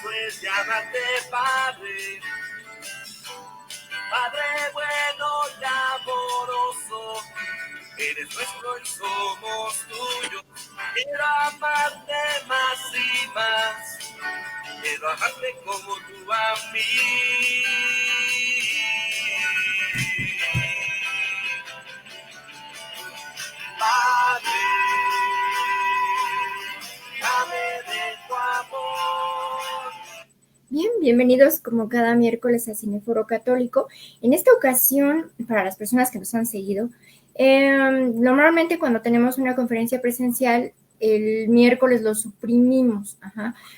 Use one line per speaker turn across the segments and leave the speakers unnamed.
es llamarte Padre, Padre bueno y amoroso, eres nuestro y somos tuyos. Quiero amarte más y más, quiero amarte como tú a mí. Padre, dame de tu amor.
Bien, bienvenidos como cada miércoles a Cineforo Católico. En esta ocasión, para las personas que nos han seguido, normalmente cuando tenemos una conferencia presencial, el miércoles lo suprimimos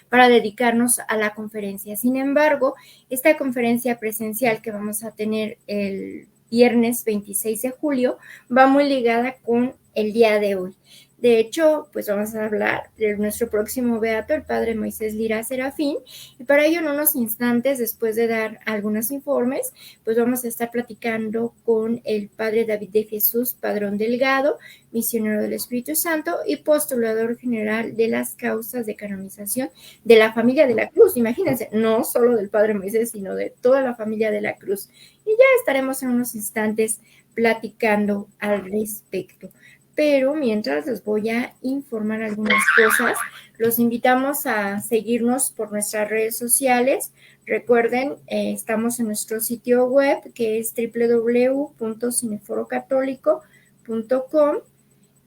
para dedicarnos a la conferencia. Sin embargo, esta conferencia presencial que vamos a tener el viernes 26 de julio va muy ligada con el día de hoy. De hecho, pues vamos a hablar de nuestro próximo beato, el padre Moisés Lira Serafín, y para ello en unos instantes, después de dar algunos informes, pues vamos a estar platicando con el padre David de Jesús Padrón Delgado, misionero del Espíritu Santo y postulador general de las causas de canonización de la familia de la Cruz. Imagínense, no solo del padre Moisés, sino de toda la familia de la Cruz. Y ya estaremos en unos instantes platicando al respecto. Pero mientras les voy a informar algunas cosas, los invitamos a seguirnos por nuestras redes sociales. Recuerden, estamos en nuestro sitio web que es www.cineforocatólico.com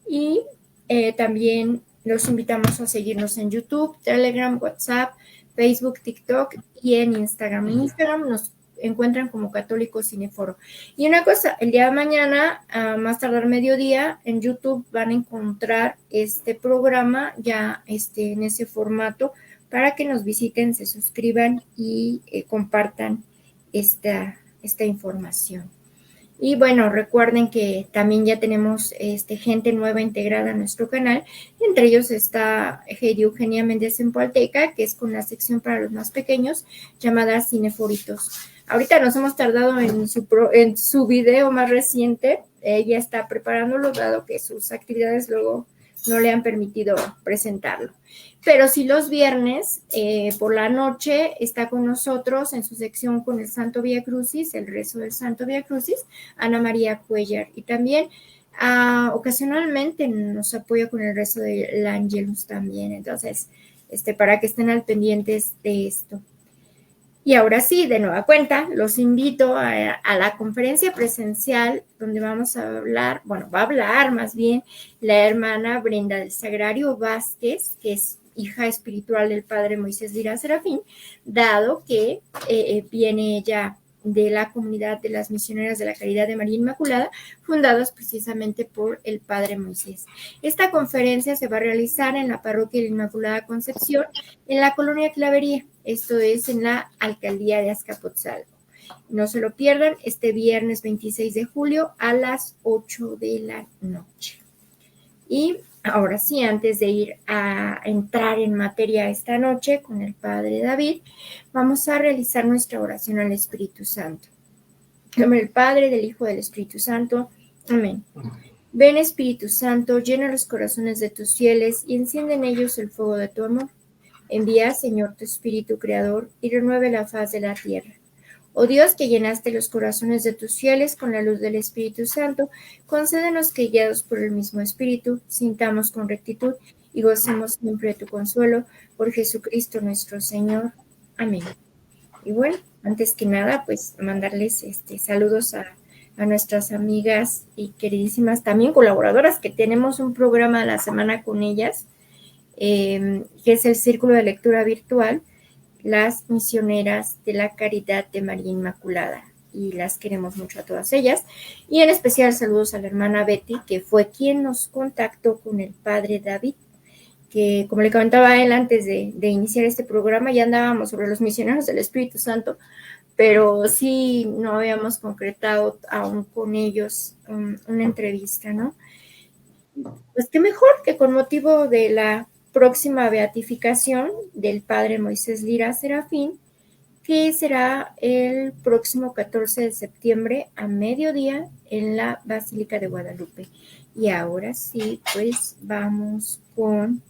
y también los invitamos a seguirnos en YouTube, Telegram, WhatsApp, Facebook, TikTok y en Instagram. En Instagram nos encuentran como Católico Cineforo. Y una cosa, el día de mañana, a más tardar mediodía, en YouTube van a encontrar este programa ya en ese formato para que nos visiten, se suscriban y compartan esta información. Y bueno, recuerden que también ya tenemos gente nueva integrada a nuestro canal. Entre ellos está Heidi Eugenia Méndez en Pualteca, que es con la sección para los más pequeños, llamada Cineforitos. Ahorita nos hemos tardado en su video más reciente. Ella está preparándolo, dado que sus actividades luego no le han permitido presentarlo. Pero sí los viernes por la noche está con nosotros en su sección con el Santo Vía Crucis, el rezo del Santo Vía Crucis, Ana María Cuellar. Y también ocasionalmente nos apoya con el rezo del Ángelus también. Entonces, para que estén al pendientes de esto. Y ahora sí, de nueva cuenta, los invito a la conferencia presencial donde vamos a hablar, bueno, va a hablar más bien la hermana Brenda del Sagrario Vázquez, que es hija espiritual del padre Moisés Lira Serafín, dado que viene ella de la comunidad de las misioneras de la Caridad de María Inmaculada, fundadas precisamente por el padre Moisés. Esta conferencia se va a realizar en la parroquia de la Inmaculada Concepción, en la colonia Clavería, esto es en la alcaldía de Azcapotzalco. No se lo pierdan, este viernes 26 de julio a las 8 de la noche. Y ahora sí, antes de ir a entrar en materia esta noche con el Padre David, vamos a realizar nuestra oración al Espíritu Santo. En nombre del Padre, del Hijo y del Espíritu Santo. Amén. Ven, Espíritu Santo, llena los corazones de tus fieles y enciende en ellos el fuego de tu amor. Envía, Señor, tu Espíritu Creador y renueve la faz de la tierra. Oh Dios, que llenaste los corazones de tus fieles con la luz del Espíritu Santo, concédenos que, guiados por el mismo Espíritu, sintamos con rectitud y gocemos siempre de tu consuelo, por Jesucristo nuestro Señor. Amén. Y bueno, antes que nada, pues mandarles saludos a nuestras amigas y queridísimas también colaboradoras, que tenemos un programa a la semana con ellas, que es el Círculo de Lectura Virtual, las misioneras de la Caridad de María Inmaculada, y las queremos mucho a todas ellas. Y en especial saludos a la hermana Betty, que fue quien nos contactó con el padre David, que como le comentaba a él antes de iniciar este programa, ya andábamos sobre los misioneros del Espíritu Santo, pero sí no habíamos concretado aún con ellos una entrevista, ¿no? Pues qué mejor que con motivo de la próxima beatificación del padre Moisés Lira Serafín, que será el próximo 14 de septiembre a mediodía en la Basílica de Guadalupe. Y ahora sí, pues vamos con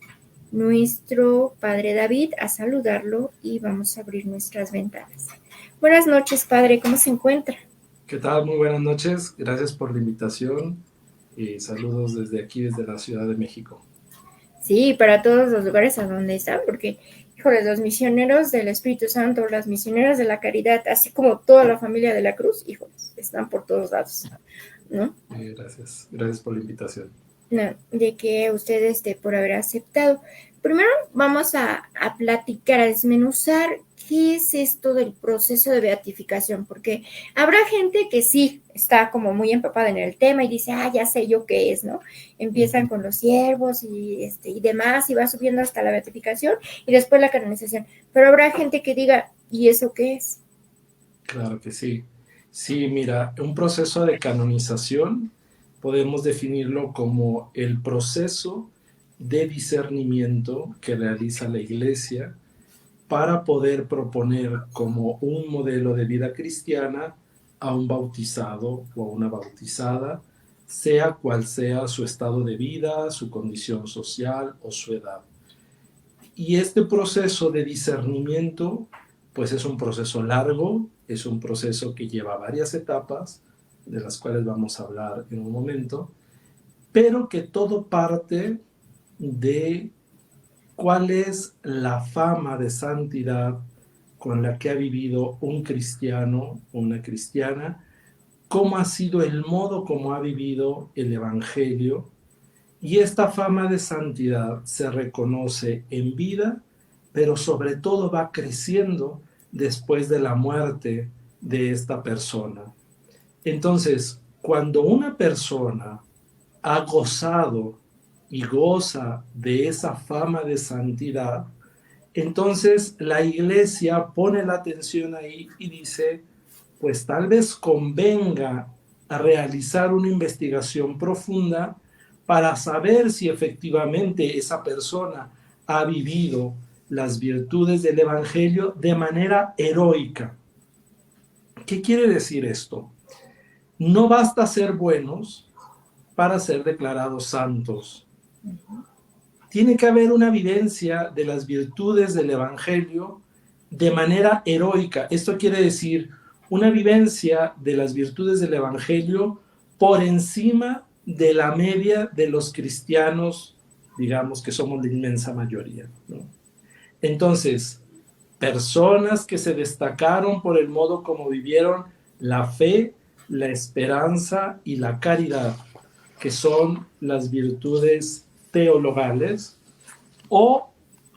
nuestro padre David a saludarlo y vamos a abrir nuestras ventanas. Buenas noches, padre, ¿cómo se encuentra?
¿Qué tal? Muy buenas noches. Gracias por la invitación y saludos desde aquí, desde la Ciudad de México.
Sí, para todos los lugares a donde están, porque, híjole, los misioneros del Espíritu Santo, las misioneras de la caridad, así como toda la familia de la cruz, híjoles, están por todos lados, ¿no?
Gracias. Gracias por la invitación.
No, de que ustedes por haber aceptado. Primero vamos a platicar, a desmenuzar qué es esto del proceso de beatificación, porque habrá gente que sí está como muy empapada en el tema y dice, ya sé yo qué es, ¿no? Empiezan con los siervos y demás y va subiendo hasta la beatificación y después la canonización. Pero habrá gente que diga, ¿y eso qué es?
Claro que sí. Sí, mira, un proceso de canonización podemos definirlo como el proceso de discernimiento que realiza la Iglesia para poder proponer como un modelo de vida cristiana a un bautizado o a una bautizada, sea cual sea su estado de vida, su condición social o su edad. Y este proceso de discernimiento, pues es un proceso largo, es un proceso que lleva varias etapas, de las cuales vamos a hablar en un momento, pero que todo parte de cuál es la fama de santidad con la que ha vivido un cristiano o una cristiana, cómo ha sido el modo como ha vivido el Evangelio, y esta fama de santidad se reconoce en vida, pero sobre todo va creciendo después de la muerte de esta persona. Entonces, cuando una persona ha gozado y goza de esa fama de santidad, entonces la Iglesia pone la atención ahí y dice, pues tal vez convenga a realizar una investigación profunda para saber si efectivamente esa persona ha vivido las virtudes del Evangelio de manera heroica. ¿Qué quiere decir esto? No basta ser buenos para ser declarados santos. Tiene que haber una vivencia de las virtudes del Evangelio de manera heroica. Esto quiere decir una vivencia de las virtudes del Evangelio por encima de la media de los cristianos, digamos que somos la inmensa mayoría, ¿no? Entonces, personas que se destacaron por el modo como vivieron la fe, la esperanza y la caridad, que son las virtudes teologales,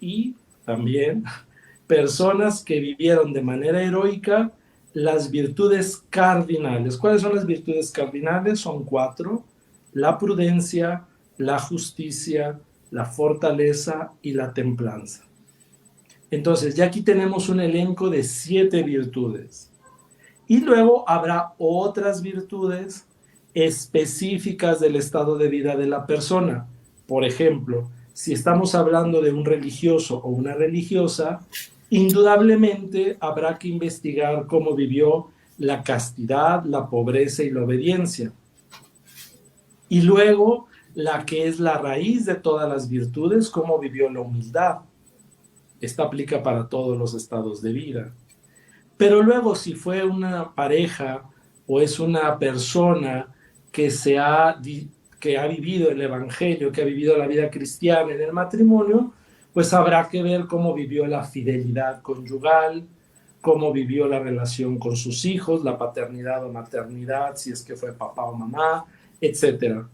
y también personas que vivieron de manera heroica las virtudes cardinales. ¿Cuáles son las virtudes cardinales? Son 4: la prudencia, la justicia, la fortaleza y la templanza. Entonces, ya aquí tenemos un elenco de 7 virtudes. Y luego habrá otras virtudes específicas del estado de vida de la persona. Por ejemplo, si estamos hablando de un religioso o una religiosa, indudablemente habrá que investigar cómo vivió la castidad, la pobreza y la obediencia. Y luego, la que es la raíz de todas las virtudes, cómo vivió la humildad. Esta aplica para todos los estados de vida. Pero luego, si fue una pareja o es una persona que ha vivido el Evangelio, que ha vivido la vida cristiana en el matrimonio, pues habrá que ver cómo vivió la fidelidad conyugal, cómo vivió la relación con sus hijos, la paternidad o maternidad, si es que fue papá o mamá, etc.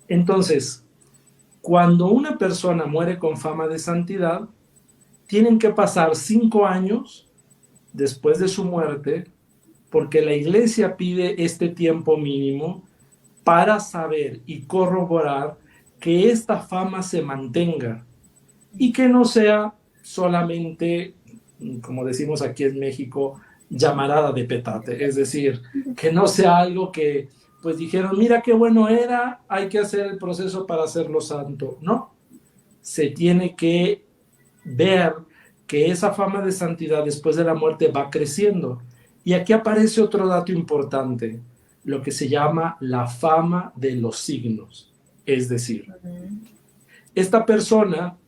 Entonces, cuando una persona muere con fama de santidad, tienen que pasar 5 años después de su muerte, porque la Iglesia pide este tiempo mínimo para saber y corroborar que esta fama se mantenga y que no sea solamente, como decimos aquí en México, llamarada de petate, es decir, que no sea algo que pues dijeron, mira qué bueno era, hay que hacer el proceso para hacerlo santo. No, se tiene que ver que esa fama de santidad después de la muerte va creciendo. Y aquí aparece otro dato importante, lo que se llama la fama de los signos. Es decir, esta persona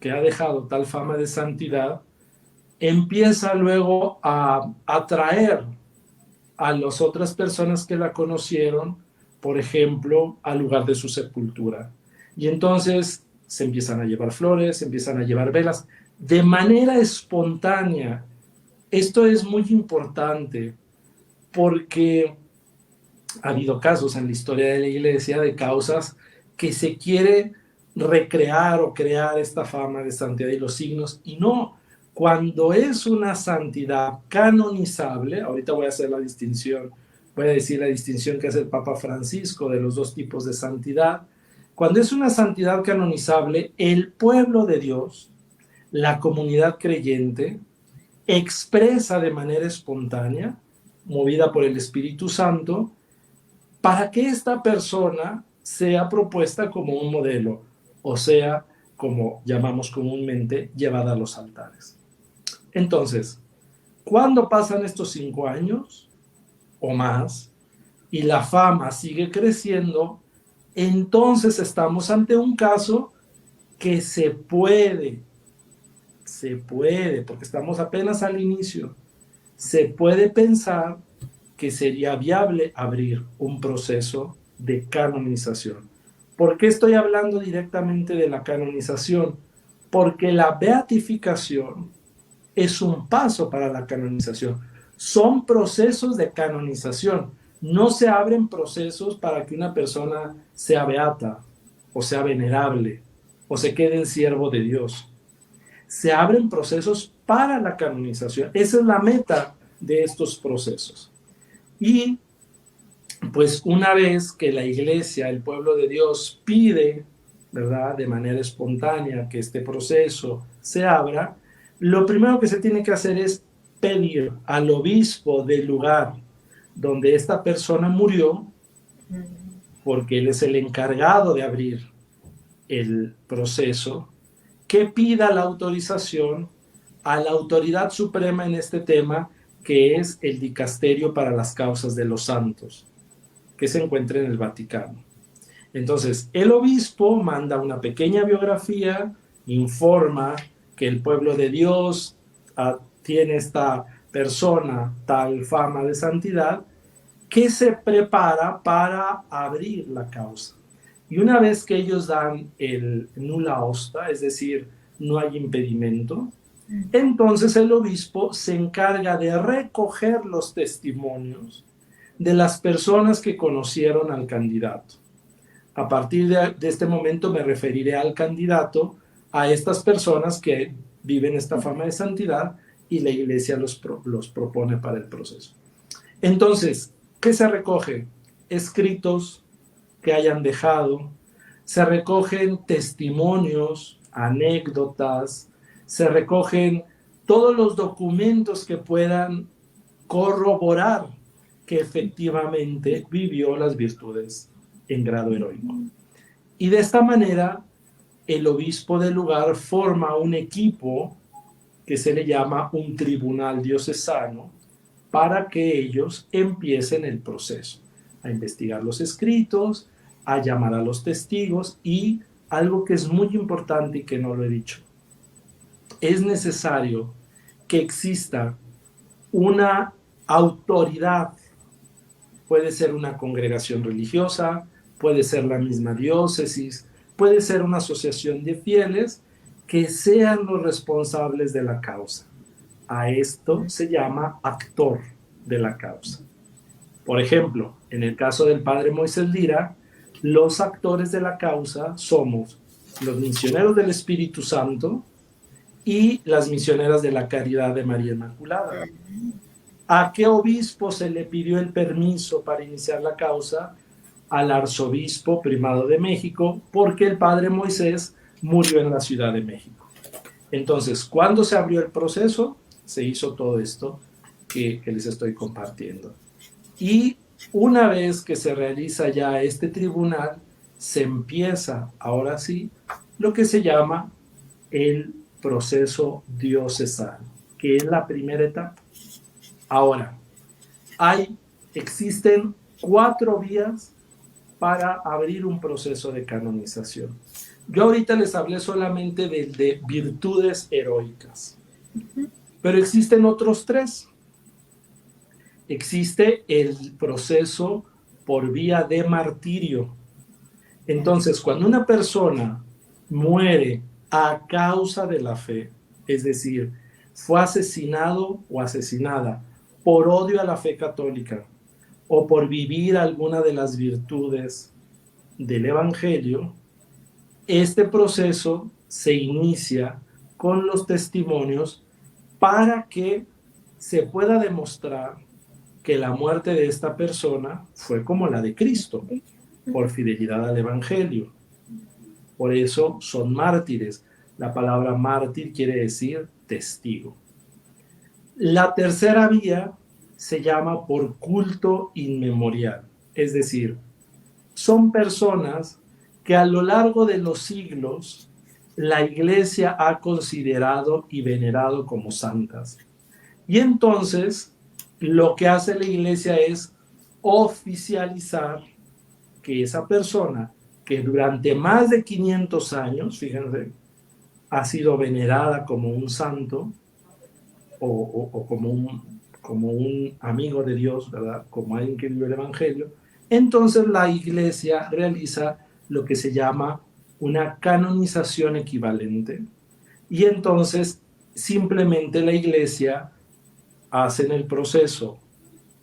que ha dejado tal fama de santidad, empieza luego a atraer a las otras personas que la conocieron, por ejemplo, al lugar de su sepultura. Y entonces se empiezan a llevar flores, se empiezan a llevar velas, de manera espontánea. Esto es muy importante porque ha habido casos en la historia de la iglesia de causas que se quiere recrear o crear esta fama de santidad y los signos, y no, cuando es una santidad canonizable, ahorita voy a hacer la distinción, voy a decir la distinción que hace el Papa Francisco de los dos tipos de santidad. Cuando es una santidad canonizable, el pueblo de Dios, la comunidad creyente, expresa de manera espontánea, movida por el Espíritu Santo, para que esta persona sea propuesta como un modelo, o sea, como llamamos comúnmente, llevada a los altares. Entonces, cuando pasan estos 5 años o más y la fama sigue creciendo, entonces estamos ante un caso que se puede, porque estamos apenas al inicio, se puede pensar que sería viable abrir un proceso de canonización. ¿Por qué estoy hablando directamente de la canonización? Porque la beatificación es un paso para la canonización. Son procesos de canonización. No se abren procesos para que una persona sea beata, o sea venerable, o se quede en siervo de Dios. Se abren procesos para la canonización. Esa es la meta de estos procesos. Y pues una vez que la iglesia, el pueblo de Dios pide, ¿verdad?, de manera espontánea que este proceso se abra, lo primero que se tiene que hacer es pedir al obispo del lugar donde esta persona murió, porque él es el encargado de abrir el proceso, que pida la autorización a la autoridad suprema en este tema, que es el Dicasterio para las Causas de los Santos, que se encuentra en el Vaticano. Entonces, el obispo manda una pequeña biografía, informa que el pueblo de Dios tiene esta persona tal fama de santidad, que se prepara para abrir la causa. Y una vez que ellos dan el nulla osta, es decir, no hay impedimento, entonces el obispo se encarga de recoger los testimonios de las personas que conocieron al candidato. A partir de este momento me referiré al candidato, a estas personas que viven esta fama de santidad, y la iglesia los propone para el proceso. Entonces, ¿qué se recoge? Escritos que hayan dejado, se recogen testimonios, anécdotas, se recogen todos los documentos que puedan corroborar que efectivamente vivió las virtudes en grado heroico. Y de esta manera, el obispo del lugar forma un equipo que se le llama un tribunal diocesano, para que ellos empiecen el proceso, a investigar los escritos, a llamar a los testigos, y algo que es muy importante y que no lo he dicho, es necesario que exista una autoridad. Puede ser una congregación religiosa, puede ser la misma diócesis, puede ser una asociación de fieles, que sean los responsables de la causa. A esto se llama actor de la causa. Por ejemplo, en el caso del padre Moisés Lira, los actores de la causa somos los misioneros del Espíritu Santo y las misioneras de la Caridad de María Inmaculada. ¿A qué obispo se le pidió el permiso para iniciar la causa? Al arzobispo primado de México, porque el padre Moisés murió en la Ciudad de México. Entonces, ¿cuándo se abrió el proceso? Se hizo todo esto que les estoy compartiendo. Y una vez que se realiza ya este tribunal, se empieza, ahora sí, lo que se llama el proceso diocesano, que es la primera etapa. Ahora, existen 4 vías para abrir un proceso de canonización. Yo ahorita les hablé solamente de virtudes heroicas, pero existen otros tres. Existe el proceso por vía de martirio. Entonces, cuando una persona muere a causa de la fe, es decir, fue asesinado o asesinada por odio a la fe católica o por vivir alguna de las virtudes del Evangelio, este proceso se inicia con los testimonios para que se pueda demostrar que la muerte de esta persona fue como la de Cristo, por fidelidad al Evangelio. Por eso son mártires. La palabra mártir quiere decir testigo. La tercera vía se llama por culto inmemorial, es decir, son personas que a lo largo de los siglos la Iglesia ha considerado y venerado como santas. Y entonces lo que hace la Iglesia es oficializar que esa persona que durante más de 500 años, fíjense, ha sido venerada como un santo o como un amigo de Dios, ¿verdad? Como alguien que vive el Evangelio, entonces la Iglesia realiza lo que se llama una canonización equivalente. Y entonces simplemente la Iglesia hace en el proceso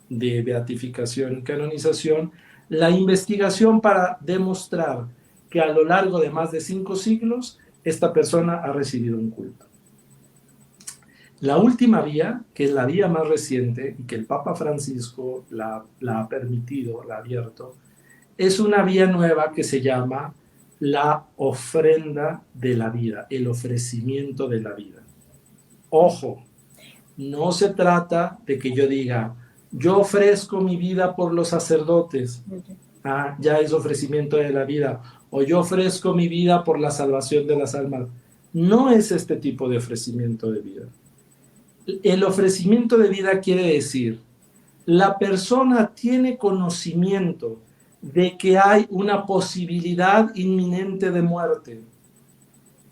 de beatificación y canonización la investigación para demostrar que a lo largo de más de 5 siglos esta persona ha recibido un culto. La última vía, que es la vía más reciente y que el Papa Francisco la ha permitido, la ha abierto, es una vía nueva que se llama la ofrenda de la vida, el ofrecimiento de la vida. Ojo, no se trata de que yo diga, yo ofrezco mi vida por los sacerdotes, ya es ofrecimiento de la vida, o yo ofrezco mi vida por la salvación de las almas. No es este tipo de ofrecimiento de vida. El ofrecimiento de vida quiere decir, la persona tiene conocimiento de que hay una posibilidad inminente de muerte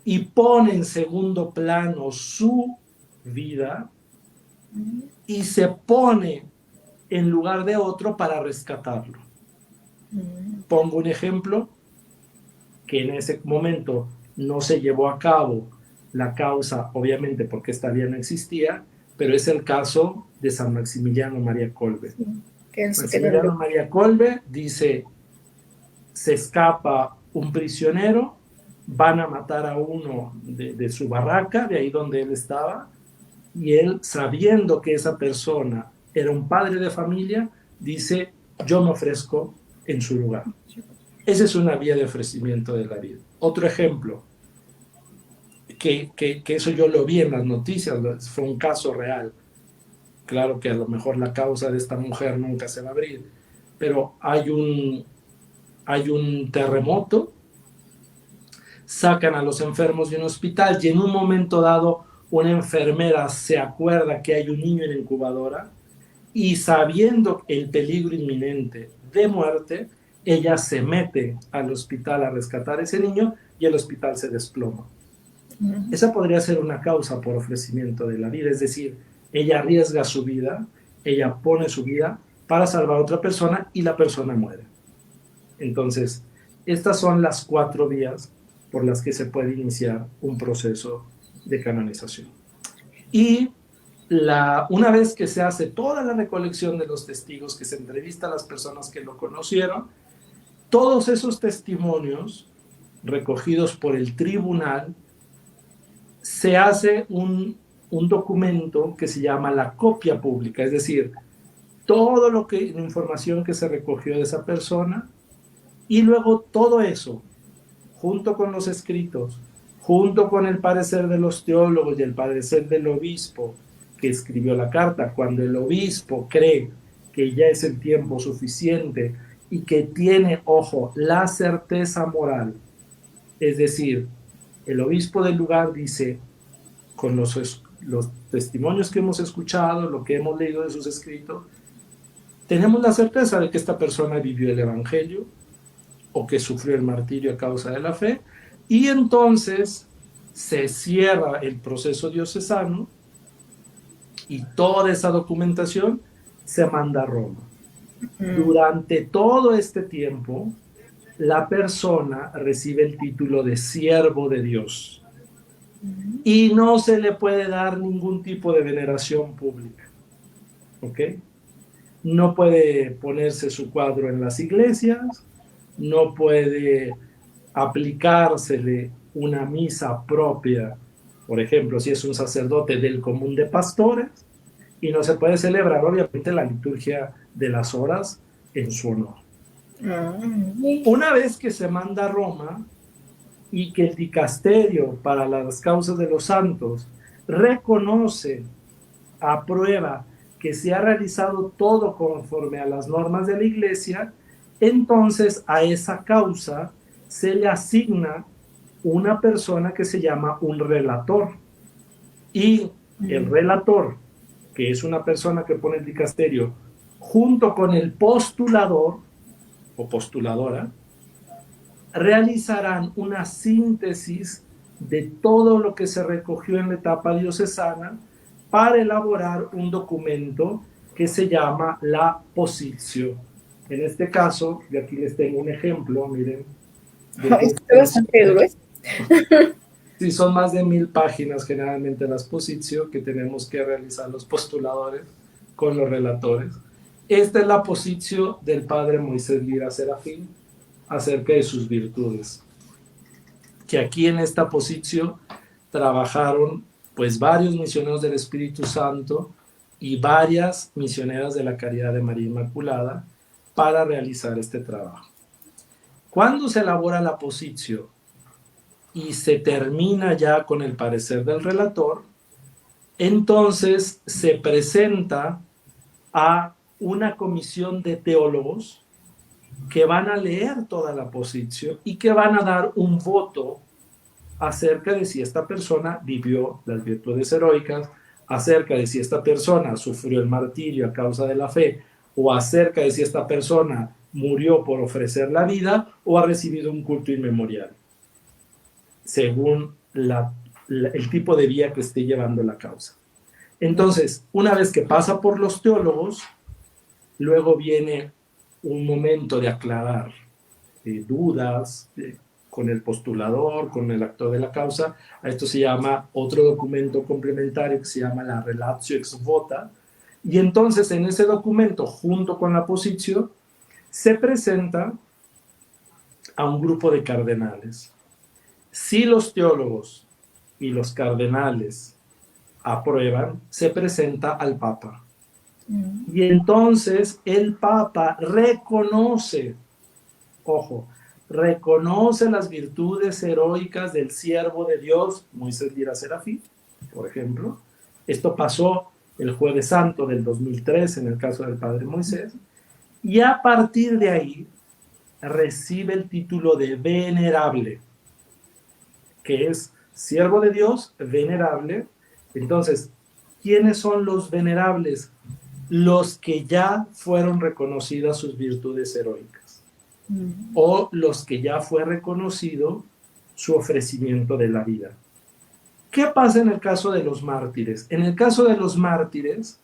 y pone en segundo plano su vida y se pone en lugar de otro para rescatarlo. Pongo un ejemplo que en ese momento no se llevó a cabo la causa, obviamente porque esta vía no existía, pero es el caso de San Maximiliano María Kolbe. Maximiliano María Kolbe dice, se escapa un prisionero, van a matar a uno de su barraca, de ahí donde él estaba, y él, sabiendo que esa persona era un padre de familia, dice, yo me ofrezco en su lugar. Esa es una vía de ofrecimiento de la vida. Otro ejemplo, que eso yo lo vi en las noticias, fue un caso real. Claro que a lo mejor la causa de esta mujer nunca se va a abrir, pero hay un terremoto, sacan a los enfermos de un hospital y en un momento dado una enfermera se acuerda que hay un niño en incubadora y sabiendo el peligro inminente de muerte, ella se mete al hospital a rescatar a ese niño y el hospital se desploma. Esa podría ser una causa por ofrecimiento de la vida, es decir, ella arriesga su vida, ella pone su vida para salvar a otra persona y la persona muere. Entonces, estas son las 4 vías por las que se puede iniciar un proceso de canonización. Y una vez que se hace toda la recolección de los testigos, que se entrevista a las personas que lo conocieron, todos esos testimonios recogidos por el tribunal, se hace un documento que se llama la copia pública, es decir, todo la información que se recogió de esa persona y luego todo eso, junto con los escritos, junto con el parecer de los teólogos y el parecer del obispo que escribió la carta, cuando el obispo cree que ya es el tiempo suficiente y que tiene, ojo, la certeza moral, es decir, el obispo del lugar dice, con los testimonios que hemos escuchado, lo que hemos leído de sus escritos, tenemos la certeza de que esta persona vivió el Evangelio o que sufrió el martirio a causa de la fe, Y entonces se cierra el proceso diocesano y toda esa documentación se manda a Roma. Durante todo este tiempo, la persona recibe el título de siervo de Dios y no se le puede dar ningún tipo de veneración pública. ¿Ok? No puede ponerse su cuadro en las iglesias, no puede aplicársele una misa propia, por ejemplo, si es un sacerdote del común de pastores, y no se puede celebrar obviamente la liturgia de las horas en su honor. Una vez que se manda a Roma y que el dicasterio para las causas de los santos reconoce, aprueba que se ha realizado todo conforme a las normas de la iglesia, entonces a esa causa se le asigna una persona que se llama un relator. Y el relator, que es una persona que pone el dicasterio, junto con el postulador o postuladora, realizarán una síntesis de todo lo que se recogió en la etapa diocesana para elaborar un documento que se llama la positio. En este caso, y aquí les tengo un ejemplo, miren.
Esto es bastante grueso.
Sí, son más de 1000 páginas generalmente las positio que tenemos que realizar los postuladores con los relatores. Esta es la positio del padre Moisés Lira Serafín acerca de sus virtudes. Que aquí en esta positio trabajaron pues varios misioneros del Espíritu Santo y varias misioneras de la Caridad de María Inmaculada para realizar este trabajo. Cuando se elabora la positio y se termina ya con el parecer del relator, entonces se presenta a una comisión de teólogos que van a leer toda la positio y que van a dar un voto acerca de si esta persona vivió las virtudes heroicas, acerca de si esta persona sufrió el martirio a causa de la fe, o acerca de si esta persona murió por ofrecer la vida o ha recibido un culto inmemorial, según el tipo de vía que esté llevando la causa. Entonces, una vez que pasa por los teólogos, luego viene un momento de aclarar dudas con el postulador, con el actor de la causa. A esto se llama otro documento complementario que se llama la relatio ex vota. Y entonces en ese documento, junto con la positio, se presenta a un grupo de cardenales. Si los teólogos y los cardenales aprueban, se presenta al Papa. Y entonces el Papa reconoce, ojo, reconoce las virtudes heroicas del siervo de Dios, Moisés Lira Serafín, por ejemplo. Esto pasó el Jueves Santo del 2003 en el caso del Padre Moisés. Y a partir de ahí recibe el título de venerable, que es siervo de Dios, venerable. Entonces, ¿quiénes son los venerables? Los que ya fueron reconocidas sus virtudes heroicas, o los que ya fue reconocido su ofrecimiento de la vida. ¿Qué pasa en el caso de los mártires? En el caso de los mártires,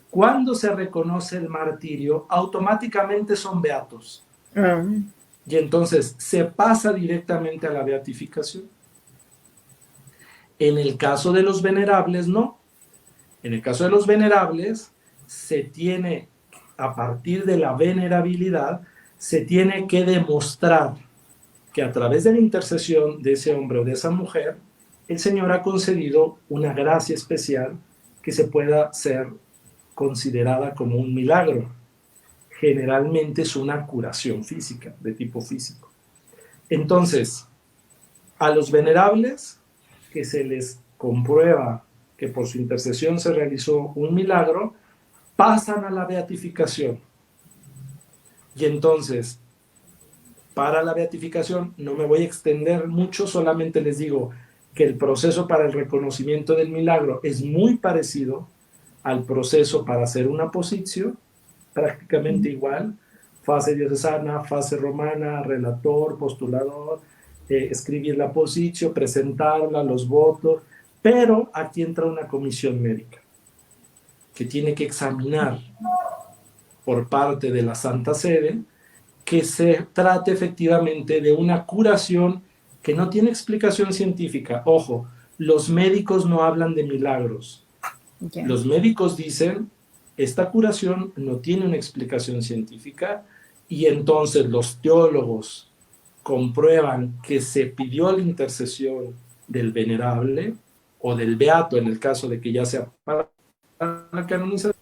cuando se reconoce el martirio, automáticamente son beatos. Y entonces se pasa directamente a la beatificación. En el caso de los venerables, no. En el caso de los venerables, se tiene, a partir de la venerabilidad, se tiene que demostrar que a través de la intercesión de ese hombre o de esa mujer, el Señor ha concedido una gracia especial que se pueda ser considerada como un milagro. Generalmente es una curación física, de tipo físico. Entonces, a los venerables que se les comprueba que por su intercesión se realizó un milagro, pasan a la beatificación. Y entonces, para la beatificación, no me voy a extender mucho, solamente les digo que el proceso para el reconocimiento del milagro es muy parecido al proceso para hacer una positio, prácticamente igual, fase diocesana, fase romana, relator, postulador, escribir la positio, presentarla, los votos, pero aquí entra una comisión médica que tiene que examinar por parte de la Santa Sede que se trate efectivamente de una curación que no tiene explicación científica. Ojo, los médicos no hablan de milagros.
Ya.
Los médicos dicen, esta curación no tiene una explicación científica, y entonces los teólogos comprueban que se pidió la intercesión del venerable o del beato, en el caso de que ya sea para la canonización,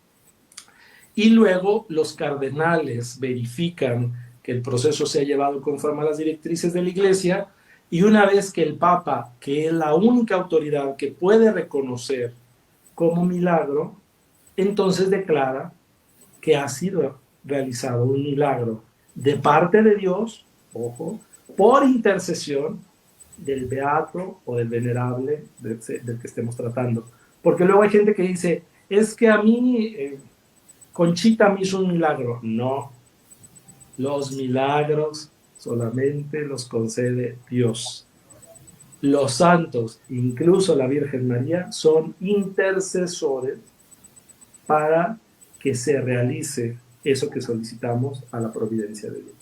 y luego los cardenales verifican que el proceso se ha llevado conforme a las directrices de la Iglesia, y una vez que el Papa, que es la única autoridad que puede reconocer como milagro, entonces declara que ha sido realizado un milagro de parte de Dios, ojo, por intercesión del beato o del venerable del que estemos tratando. Porque luego hay gente que dice, es que a mí Conchita me hizo un milagro. No, los milagros solamente los concede Dios. Los santos, incluso la Virgen María, son intercesores para que se realice eso que solicitamos a la providencia de Dios.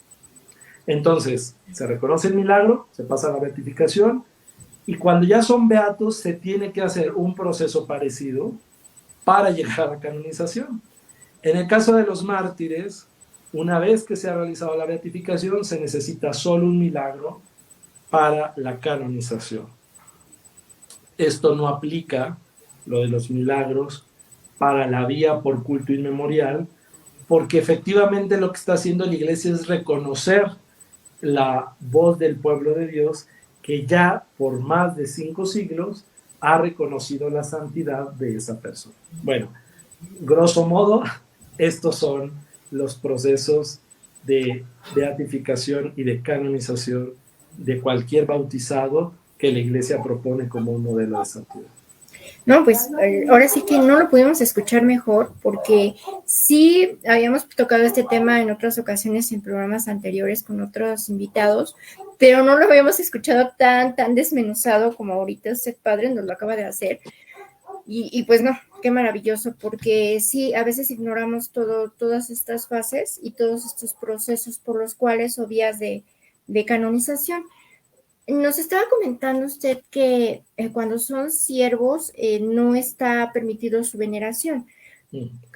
Entonces, se reconoce el milagro, se pasa a la beatificación, y cuando ya son beatos se tiene que hacer un proceso parecido para llegar a la canonización. En el caso de los mártires, una vez que se ha realizado la beatificación, se necesita solo un milagro para la canonización. Esto no aplica, lo de los milagros, para la vía por culto inmemorial, porque efectivamente lo que está haciendo la Iglesia es reconocer la voz del pueblo de Dios, que ya por más de 5 siglos ha reconocido la santidad de esa persona. Bueno, grosso modo, estos son los procesos de beatificación y de canonización de cualquier bautizado que la Iglesia propone como un modelo de santidad.
No, pues ahora sí que no lo pudimos escuchar mejor, porque sí habíamos tocado este tema en otras ocasiones en programas anteriores con otros invitados, pero no lo habíamos escuchado tan desmenuzado como ahorita usted, padre, nos lo acaba de hacer. Y pues no, qué maravilloso, porque sí, a veces ignoramos todas estas fases y todos estos procesos por los cuales o vías de canonización. Nos estaba comentando usted que cuando son siervos no está permitido su veneración.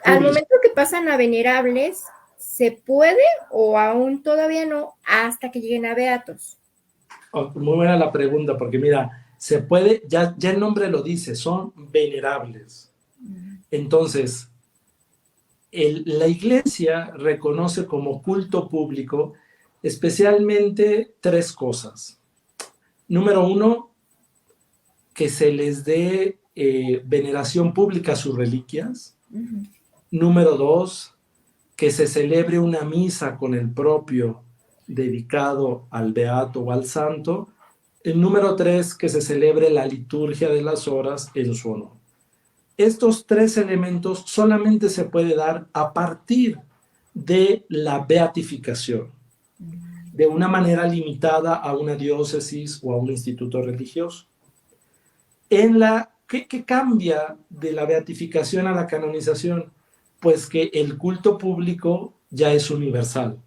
Al momento que pasan a venerables, ¿se puede o aún todavía no hasta que lleguen a beatos?
Oh, muy buena la pregunta, porque mira, se puede, ya el nombre lo dice, son venerables. Entonces, la Iglesia reconoce como culto público especialmente 3 cosas. Número 1, que se les dé veneración pública a sus reliquias. Número 2, que se celebre una misa con el propio dedicado al beato o al santo. El número 3, que se celebre la liturgia de las horas en su honor. Estos 3 elementos solamente se puede dar a partir de la beatificación, de una manera limitada a una diócesis o a un instituto religioso. ¿Qué cambia de la beatificación a la canonización? Pues que el culto público ya es universal,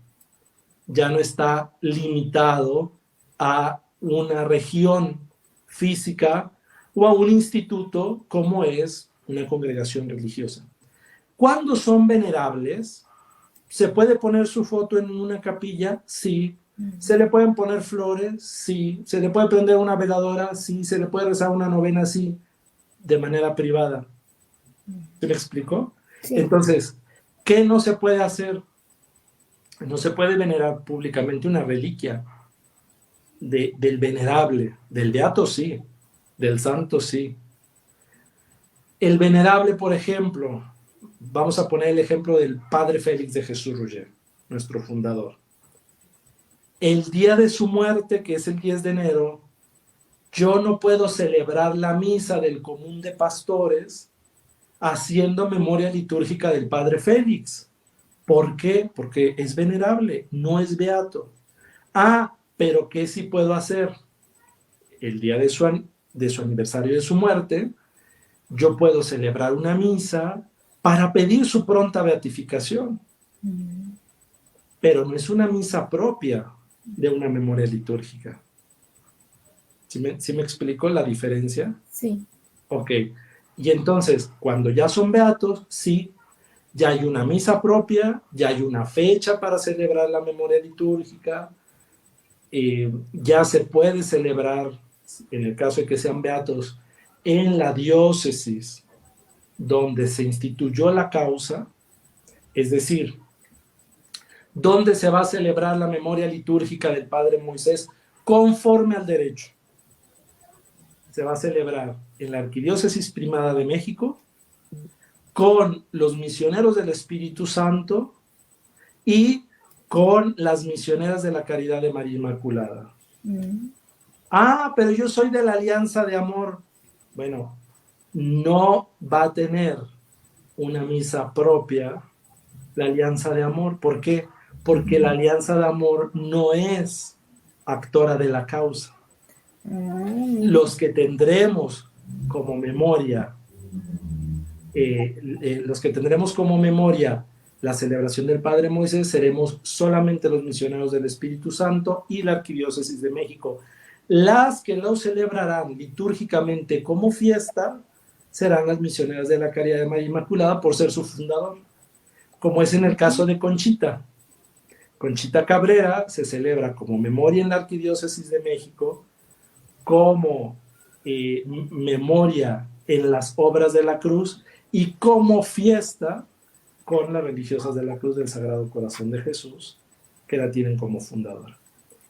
ya no está limitado a una región física o a un instituto como es una congregación religiosa. Cuando son venerables, ¿se puede poner su foto en una capilla? Sí. ¿Se le pueden poner flores? Sí. ¿Se le puede prender una veladora? Sí. ¿Se le puede rezar una novena? Sí. De manera privada. ¿Se me explicó? Sí. Entonces, ¿qué no se puede hacer? No se puede venerar públicamente una reliquia del venerable. Del beato sí. Del santo sí. El venerable, por ejemplo, vamos a poner el ejemplo del padre Félix de Jesús Roger, nuestro fundador. El día de su muerte, que es el 10 de enero, yo no puedo celebrar la misa del común de pastores haciendo memoria litúrgica del padre Félix. ¿Por qué? Porque es venerable, no es beato. Pero ¿qué sí puedo hacer? el día de su aniversario de su muerte, yo puedo celebrar una misa para pedir su pronta beatificación. Pero no es una misa propia de una memoria litúrgica. ¿Sí me explico la diferencia?
Sí.
Ok. Y entonces, cuando ya son beatos, sí, ya hay una misa propia, ya hay una fecha para celebrar la memoria litúrgica, ya se puede celebrar, en el caso de que sean beatos, en la diócesis donde se instituyó la causa, es decir, donde se va a celebrar la memoria litúrgica del Padre Moisés conforme al derecho. Se va a celebrar en la Arquidiócesis Primada de México con los misioneros del Espíritu Santo y con las misioneras de la Caridad de María Inmaculada. Ah, pero yo soy de la Alianza de Amor. Bueno, no va a tener una misa propia la Alianza de Amor. ¿Por qué? Porque la Alianza de Amor no es actora de la causa. Los que tendremos como memoria, la celebración del Padre Moisés, seremos solamente los misioneros del Espíritu Santo y la Arquidiócesis de México. Las que lo celebrarán litúrgicamente como fiesta serán las misioneras de la Caridad de María Inmaculada por ser su fundador, como es en el caso de Conchita. Conchita Cabrera se celebra como memoria en la Arquidiócesis de México, como memoria en las obras de la cruz y como fiesta con las religiosas de la Cruz del Sagrado Corazón de Jesús, que la tienen como fundadora.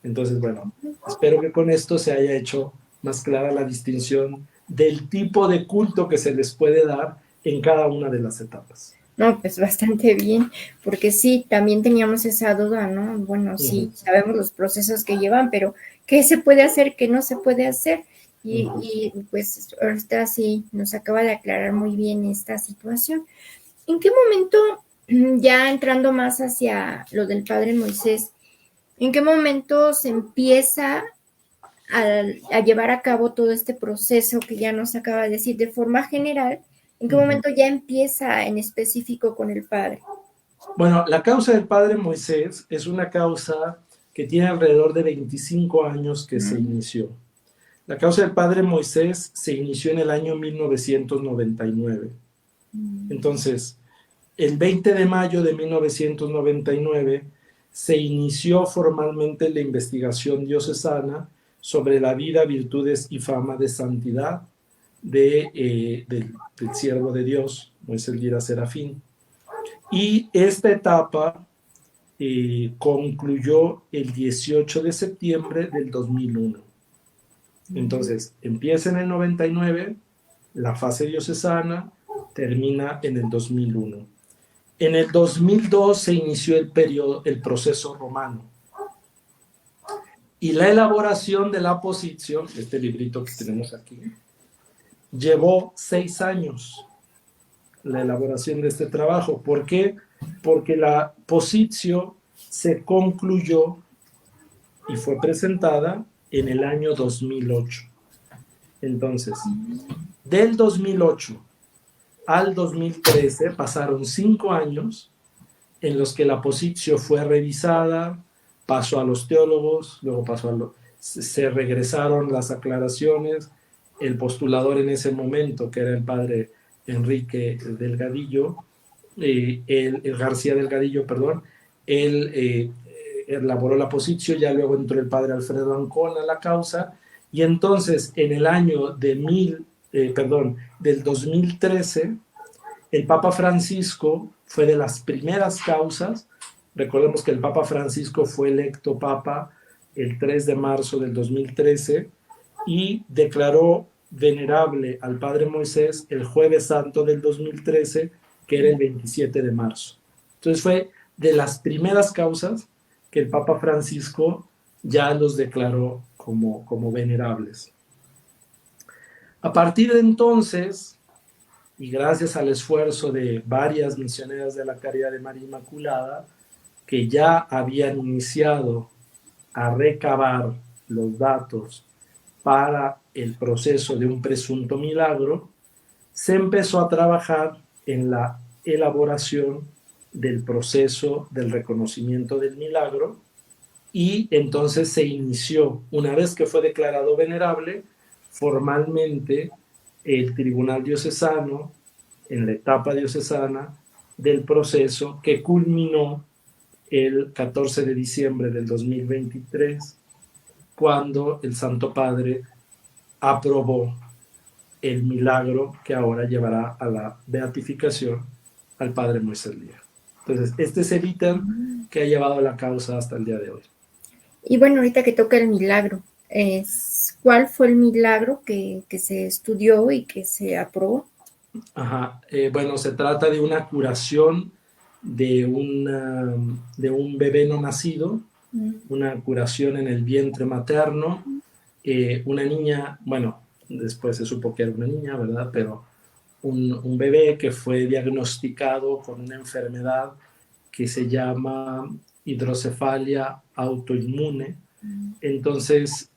Entonces, bueno, espero que con esto se haya hecho más clara la distinción del tipo de culto que se les puede dar en cada una de las etapas.
No, pues bastante bien, porque sí, también teníamos esa duda, ¿no? Bueno, sí, sabemos los procesos que llevan, pero ¿qué se puede hacer, qué no se puede hacer? Y pues ahorita sí nos acaba de aclarar muy bien esta situación. ¿En qué momento, ya entrando más hacia lo del Padre Moisés, en qué momento se empieza a llevar a cabo todo este proceso que ya nos acaba de decir de forma general? ¿En qué momento ya empieza en específico con el Padre?
Bueno, la causa del Padre Moisés es una causa que tiene alrededor de 25 años que se inició. La causa del Padre Moisés se inició en el año 1999. Entonces, el 20 de mayo de 1999 se inició formalmente la investigación diocesana sobre la vida, virtudes y fama de santidad del siervo de Dios, Moisés Lira Serafín. Y esta etapa concluyó el 18 de septiembre del 2001. Entonces, empieza en el 99, la fase diocesana, termina en el 2001. En el 2002 se inició el proceso romano. Y la elaboración de la posición, este librito que tenemos aquí, llevó 6 años la elaboración de este trabajo. ¿Por qué? Porque la posición se concluyó y fue presentada en el año 2008. Entonces, del 2008 al 2013 pasaron 5 años en los que la posición fue revisada, pasó a los teólogos, luego se regresaron las aclaraciones. El postulador en ese momento, que era el padre Enrique Delgadillo, el García Delgadillo, perdón, él elaboró la posición, ya luego entró el padre Alfredo Ancón a la causa, y entonces en el año del 2013, el Papa Francisco fue de las primeras causas. Recordemos que el Papa Francisco fue electo Papa el 3 de marzo del 2013 y declaró venerable al Padre Moisés el Jueves Santo del 2013, que era el 27 de marzo. Entonces fue de las primeras causas que el Papa Francisco ya los declaró como venerables. A partir de entonces, y gracias al esfuerzo de varias misioneras de la Caridad de María Inmaculada, que ya habían iniciado a recabar los datos para el proceso de un presunto milagro, se empezó a trabajar en la elaboración del proceso del reconocimiento del milagro, y entonces se inició, una vez que fue declarado venerable, formalmente el Tribunal Diocesano, en la etapa diocesana del proceso, que culminó el 14 de diciembre del 2023, cuando el Santo Padre aprobó el milagro que ahora llevará a la beatificación al Padre Moisés Lía. Entonces, este es el ítem que ha llevado la causa hasta el día de hoy.
Y bueno, ahorita que toca el milagro, ¿cuál fue el milagro que se estudió y que se aprobó?
Bueno, se trata de una curación de un bebé no nacido, una curación en el vientre materno, una niña, bueno, después se supo que era una niña, ¿verdad? Pero un bebé que fue diagnosticado con una enfermedad que se llama hidrocefalia autoinmune. Entonces,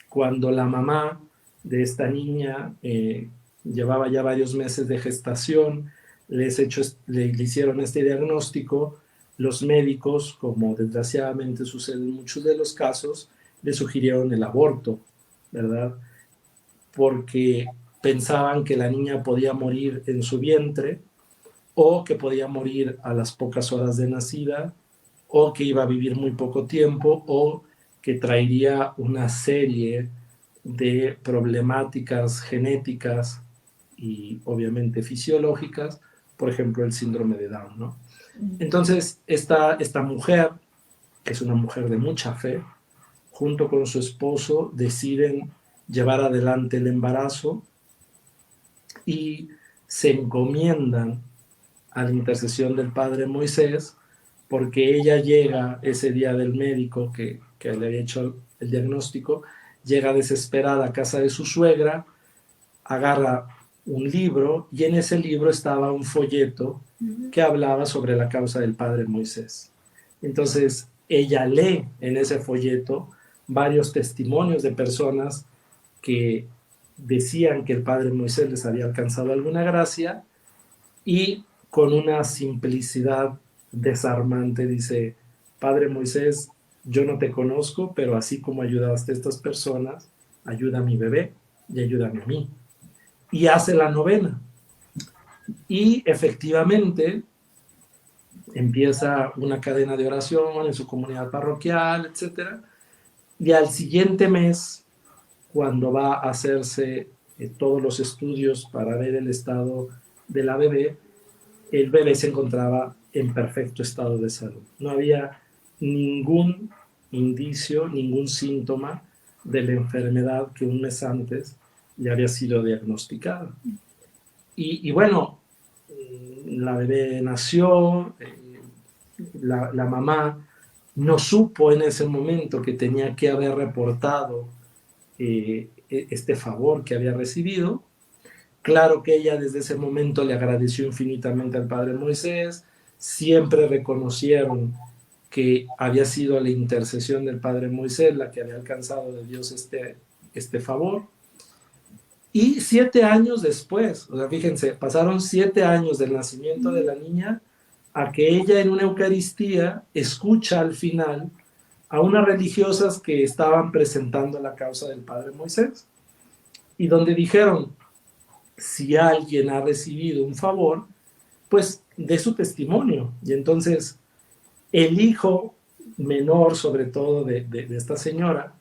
cuando la mamá de esta niña llevaba ya varios meses de gestación, le hicieron este diagnóstico, los médicos, como desgraciadamente sucede en muchos de los casos, le sugirieron el aborto, ¿verdad? Porque pensaban que la niña podía morir en su vientre, o que podía morir a las pocas horas de nacida, o que iba a vivir muy poco tiempo, o que traería una serie de problemáticas genéticas y obviamente fisiológicas, por ejemplo el síndrome de Down, ¿no? Entonces esta mujer, que es una mujer de mucha fe, junto con su esposo deciden llevar adelante el embarazo y se encomiendan a la intercesión del Padre Moisés, porque ella llega ese día del médico que le había hecho el diagnóstico, llega desesperada a casa de su suegra, agarra un libro, y en ese libro estaba un folleto que hablaba sobre la causa del Padre Moisés. Entonces ella lee en ese folleto varios testimonios de personas que decían que el Padre Moisés les había alcanzado alguna gracia, y con una simplicidad desarmante dice: Padre Moisés, yo no te conozco, pero así como ayudaste a estas personas, ayuda a mi bebé y ayúdame a mí. Y hace la novena. Y efectivamente empieza una cadena de oración en su comunidad parroquial, etc. Y al siguiente mes, cuando va a hacerse todos los estudios para ver el estado de la bebé, el bebé se encontraba en perfecto estado de salud. No había ningún indicio, ningún síntoma de la enfermedad que un mes antes ya había sido diagnosticada. Y bueno, la bebé nació, la mamá no supo en ese momento que tenía que haber reportado este favor que había recibido. Claro que ella desde ese momento le agradeció infinitamente al Padre Moisés, siempre reconocieron que había sido la intercesión del Padre Moisés la que había alcanzado de Dios este favor. Y 7 años después, o sea, fíjense, pasaron 7 años del nacimiento de la niña a que ella en una Eucaristía escucha al final a unas religiosas que estaban presentando la causa del Padre Moisés, y donde dijeron: si alguien ha recibido un favor, pues dé su testimonio. Y entonces el hijo menor, sobre todo de esta señora,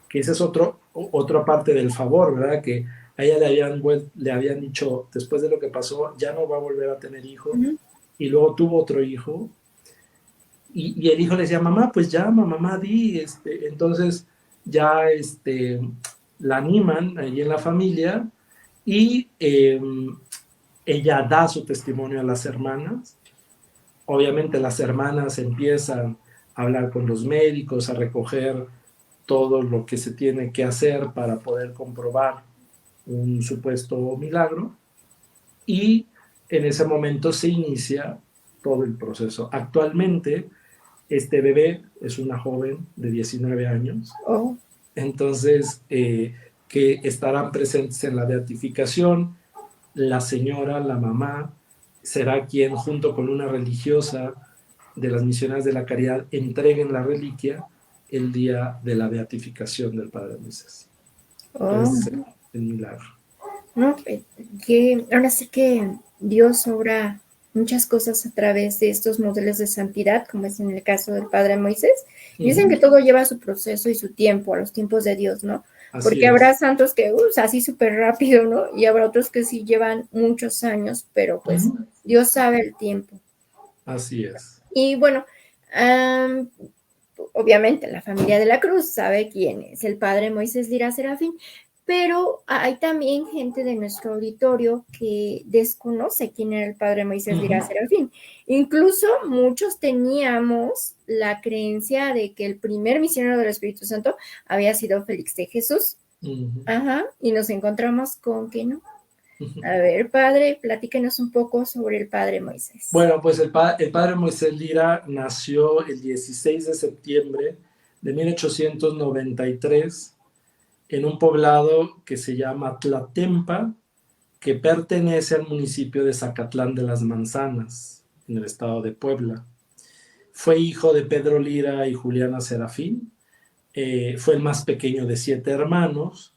que esa es otra parte del favor, ¿verdad? Que a ella le habían dicho, después de lo que pasó, ya no va a volver a tener hijo, y luego tuvo otro hijo, y el hijo le decía: mamá, pues llama, mamá, di, entonces ya la animan ahí en la familia, y ella da su testimonio a las hermanas. Obviamente las hermanas empiezan a hablar con los médicos, a recoger todo lo que se tiene que hacer para poder comprobar un supuesto milagro, y en ese momento se inicia todo el proceso. Actualmente este bebé es una joven de 19 años. Entonces, que estarán presentes en la beatificación. La señora, la mamá, será quien junto con una religiosa de las misioneras de la caridad entreguen la reliquia el día de la beatificación del padre Moisés.
Oh,
Entonces, el milagro.
no, que ahora sí que Dios obra muchas cosas a través de estos modelos de santidad, como es en el caso del padre Moisés. Y dicen que todo lleva su proceso y su tiempo, a los tiempos de Dios, ¿no?
Así
Porque
es.
habrá santos que, así súper rápido, ¿no? Y habrá otros que sí llevan muchos años, pero pues Dios sabe el tiempo.
Así es.
Y bueno, obviamente la familia de la Cruz sabe quién es el padre Moisés Lira Serafín, pero hay también gente de nuestro auditorio que desconoce quién era el padre Moisés Lira Serafín. Incluso muchos teníamos la creencia de que el primer misionero del Espíritu Santo había sido Félix de Jesús. Ajá, y nos encontramos con que no. A ver, padre, platíquenos un poco sobre el padre Moisés.
Bueno, pues el padre Moisés Lira nació el 16 de septiembre de 1893 en un poblado que se llama Tlatempa, que pertenece al municipio de Zacatlán de las Manzanas, en el estado de Puebla. Fue hijo de Pedro Lira y Juliana Serafín. Fue el más pequeño de 7 hermanos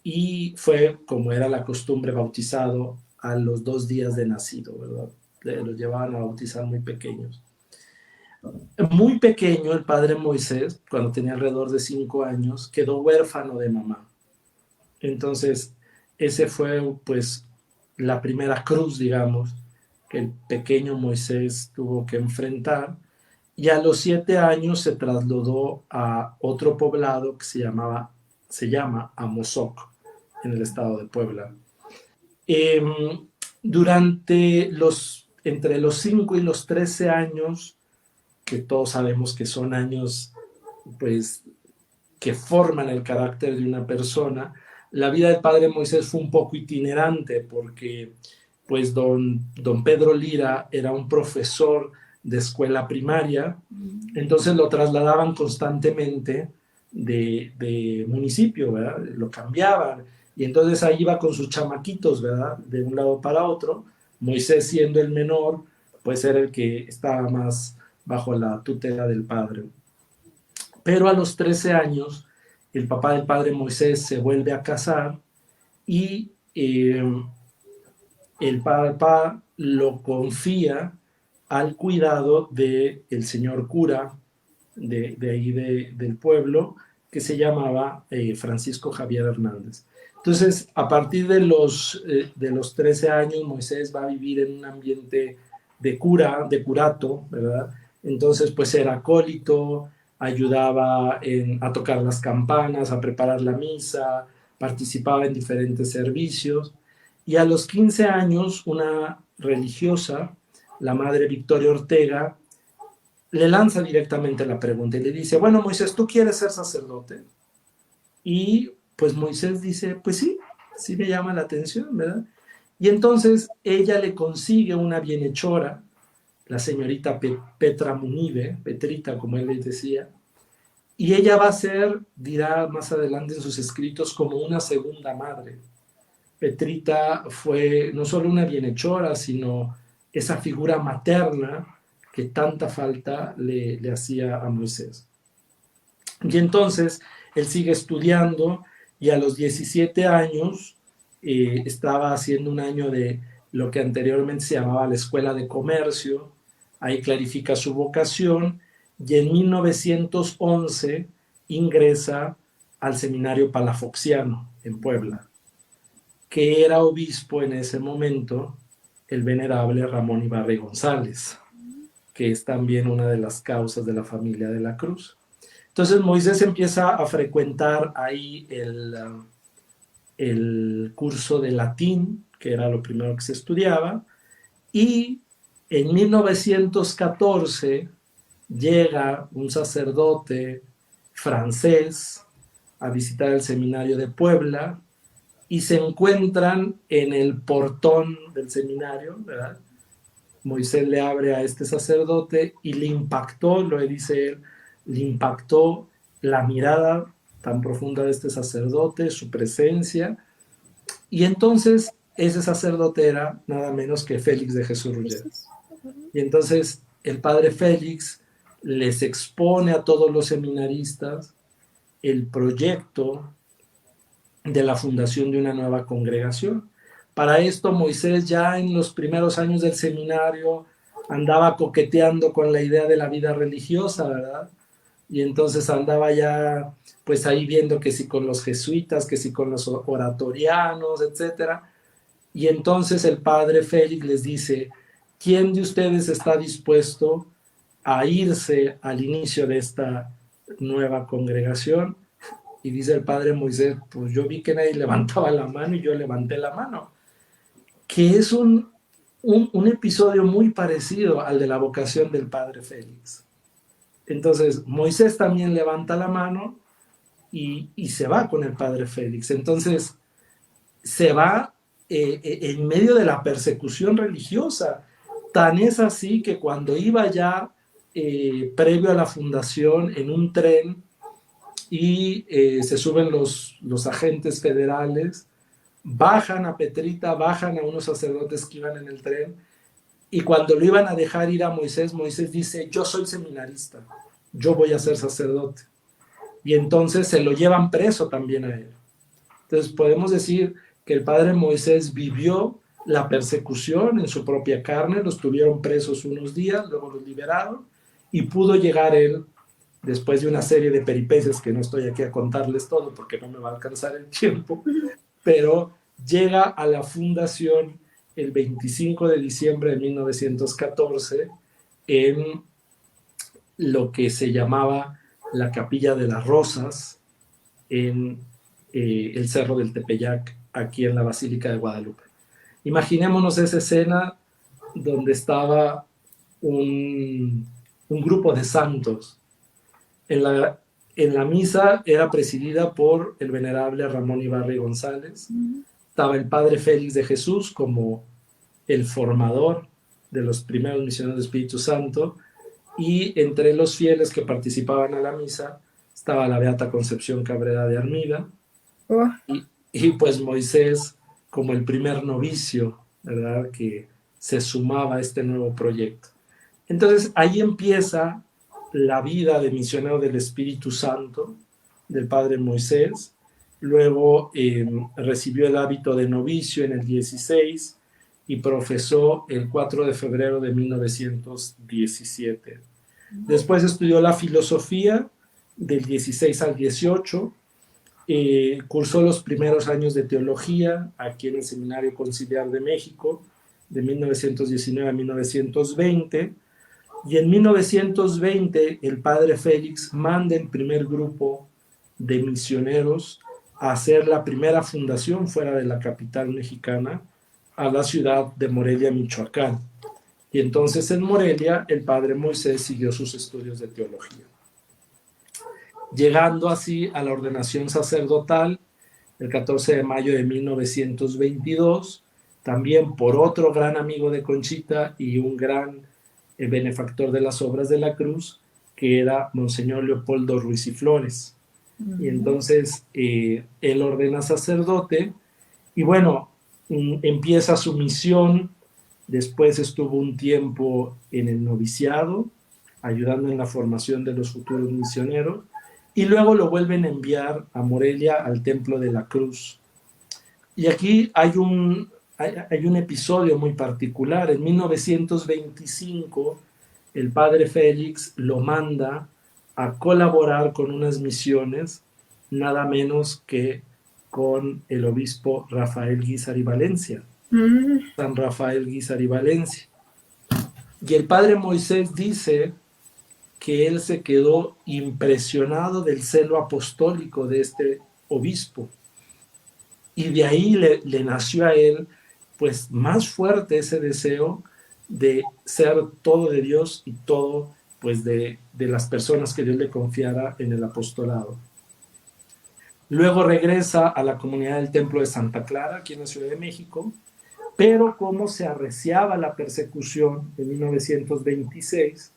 y fue, como era la costumbre, bautizado a los 2 días de nacido, ¿verdad? Los llevaban a bautizar muy pequeños. Muy pequeño, el padre Moisés, cuando tenía alrededor de 5 años, quedó huérfano de mamá. Entonces, ese fue, pues, la primera cruz, digamos, que el pequeño Moisés tuvo que enfrentar. Y a los 7 años se trasladó a otro poblado que se llama Amozoc, en el estado de Puebla. Entre los 5 y los 13 años, que todos sabemos que son años, pues, que forman el carácter de una persona, la vida del padre Moisés fue un poco itinerante porque, pues, don Pedro Lira era un profesor de escuela primaria, entonces lo trasladaban constantemente de municipio, ¿verdad? Lo cambiaban, y entonces ahí iba con sus chamaquitos, ¿verdad? De un lado para otro. Moisés, siendo el menor, pues era el que estaba más bajo la tutela del padre. Pero a los 13 años, el papá del padre Moisés se vuelve a casar y el papá lo confía al cuidado del señor cura de ahí del pueblo, que se llamaba Francisco Javier Hernández. Entonces, a partir de los 13 años, Moisés va a vivir en un ambiente de curato, ¿verdad? Entonces, pues era acólito, ayudaba a tocar las campanas, a preparar la misa, participaba en diferentes servicios. Y a los 15 años, una religiosa, la madre Victoria Ortega, le lanza directamente la pregunta y le dice, bueno, Moisés, ¿tú quieres ser sacerdote? Y pues Moisés dice, pues sí me llama la atención, ¿verdad? Y entonces ella le consigue una bienhechora, la señorita Petra Munive, Petrita, como él le decía, y ella va a ser, dirá más adelante en sus escritos, como una segunda madre. Petrita fue no solo una bienhechora, sino esa figura materna que tanta falta le hacía a Moisés. Y entonces él sigue estudiando y a los 17 años estaba haciendo un año de lo que anteriormente se llamaba la Escuela de Comercio. Ahí clarifica su vocación y en 1911 ingresa al seminario palafoxiano en Puebla, que era obispo en ese momento el venerable Ramón Ibarra y González, que es también una de las causas de la familia de la Cruz. Entonces Moisés empieza a frecuentar ahí el curso de latín, que era lo primero que se estudiaba, y en 1914 llega un sacerdote francés a visitar el seminario de Puebla y se encuentran en el portón del seminario, ¿verdad? Moisés le abre a este sacerdote y le impactó, lo dice él, le impactó la mirada tan profunda de este sacerdote, su presencia. Y entonces ese sacerdote era nada menos que Félix de Jesús Ruggiero. Y entonces el padre Félix les expone a todos los seminaristas el proyecto de la fundación de una nueva congregación. Para esto Moisés ya en los primeros años del seminario andaba coqueteando con la idea de la vida religiosa, ¿verdad? Y entonces andaba ya pues ahí viendo que si con los jesuitas, que si con los oratorianos, etcétera. Y entonces el padre Félix les dice: ¿quién de ustedes está dispuesto a irse al inicio de esta nueva congregación? Y dice el padre Moisés: pues yo vi que nadie levantaba la mano y yo levanté la mano. Que es un episodio muy parecido al de la vocación del padre Félix. Entonces Moisés también levanta la mano y se va con el padre Félix. Entonces se va en medio de la persecución religiosa. Tan es así que cuando iba ya previo a la fundación en un tren y se suben los agentes federales, bajan a Petrita, bajan a unos sacerdotes que iban en el tren, y cuando lo iban a dejar ir a Moisés, Moisés dice: yo soy seminarista, yo voy a ser sacerdote. Y entonces se lo llevan preso también a él. Entonces podemos decir que el padre Moisés vivió la persecución en su propia carne, los tuvieron presos unos días, luego los liberaron, y pudo llegar él, después de una serie de peripecias que no estoy aquí a contarles todo porque no me va a alcanzar el tiempo, pero llega a la fundación el 25 de diciembre de 1914 en lo que se llamaba la Capilla de las Rosas, en el Cerro del Tepeyac, aquí en la Basílica de Guadalupe. Imaginémonos esa escena donde estaba un grupo de santos. En la misa era presidida por el venerable Ramón Ibarra y González. Estaba el padre Félix de Jesús como el formador de los primeros misioneros del Espíritu Santo, y entre los fieles que participaban a la misa estaba la Beata Concepción Cabrera de Armida, y pues Moisés como el primer novicio, ¿verdad?, que se sumaba a este nuevo proyecto. Entonces ahí empieza la vida de misionero del Espíritu Santo del padre Moisés. Luego recibió el hábito de novicio en el 16 y profesó el 4 de febrero de 1917. Después estudió la filosofía del 16 al 18, cursó los primeros años de teología aquí en el Seminario Conciliar de México de 1919 a 1920, y en 1920 el padre Félix manda el primer grupo de misioneros a hacer la primera fundación fuera de la capital mexicana, a la ciudad de Morelia, Michoacán. Y entonces en Morelia el padre Moisés siguió sus estudios de teología, llegando así a la ordenación sacerdotal el 14 de mayo de 1922, también por otro gran amigo de Conchita y un gran benefactor de las obras de la cruz, que era Monseñor Leopoldo Ruiz y Flores. Y entonces él ordena sacerdote y bueno, empieza su misión. Después estuvo un tiempo en el noviciado, ayudando en la formación de los futuros misioneros, y luego lo vuelven a enviar a Morelia, al Templo de la Cruz. Y aquí hay un episodio muy particular. En 1925, el padre Félix lo manda a colaborar con unas misiones, nada menos que con el obispo Rafael Guízar y Valencia, San Rafael Guízar y Valencia. Y el padre Moisés dice que él se quedó impresionado del celo apostólico de este obispo, y de ahí le nació a él pues más fuerte ese deseo de ser todo de Dios y todo pues de las personas que Dios le confiara en el apostolado. Luego regresa a la comunidad del Templo de Santa Clara, aquí en la Ciudad de México, pero como se arreciaba la persecución en 1926,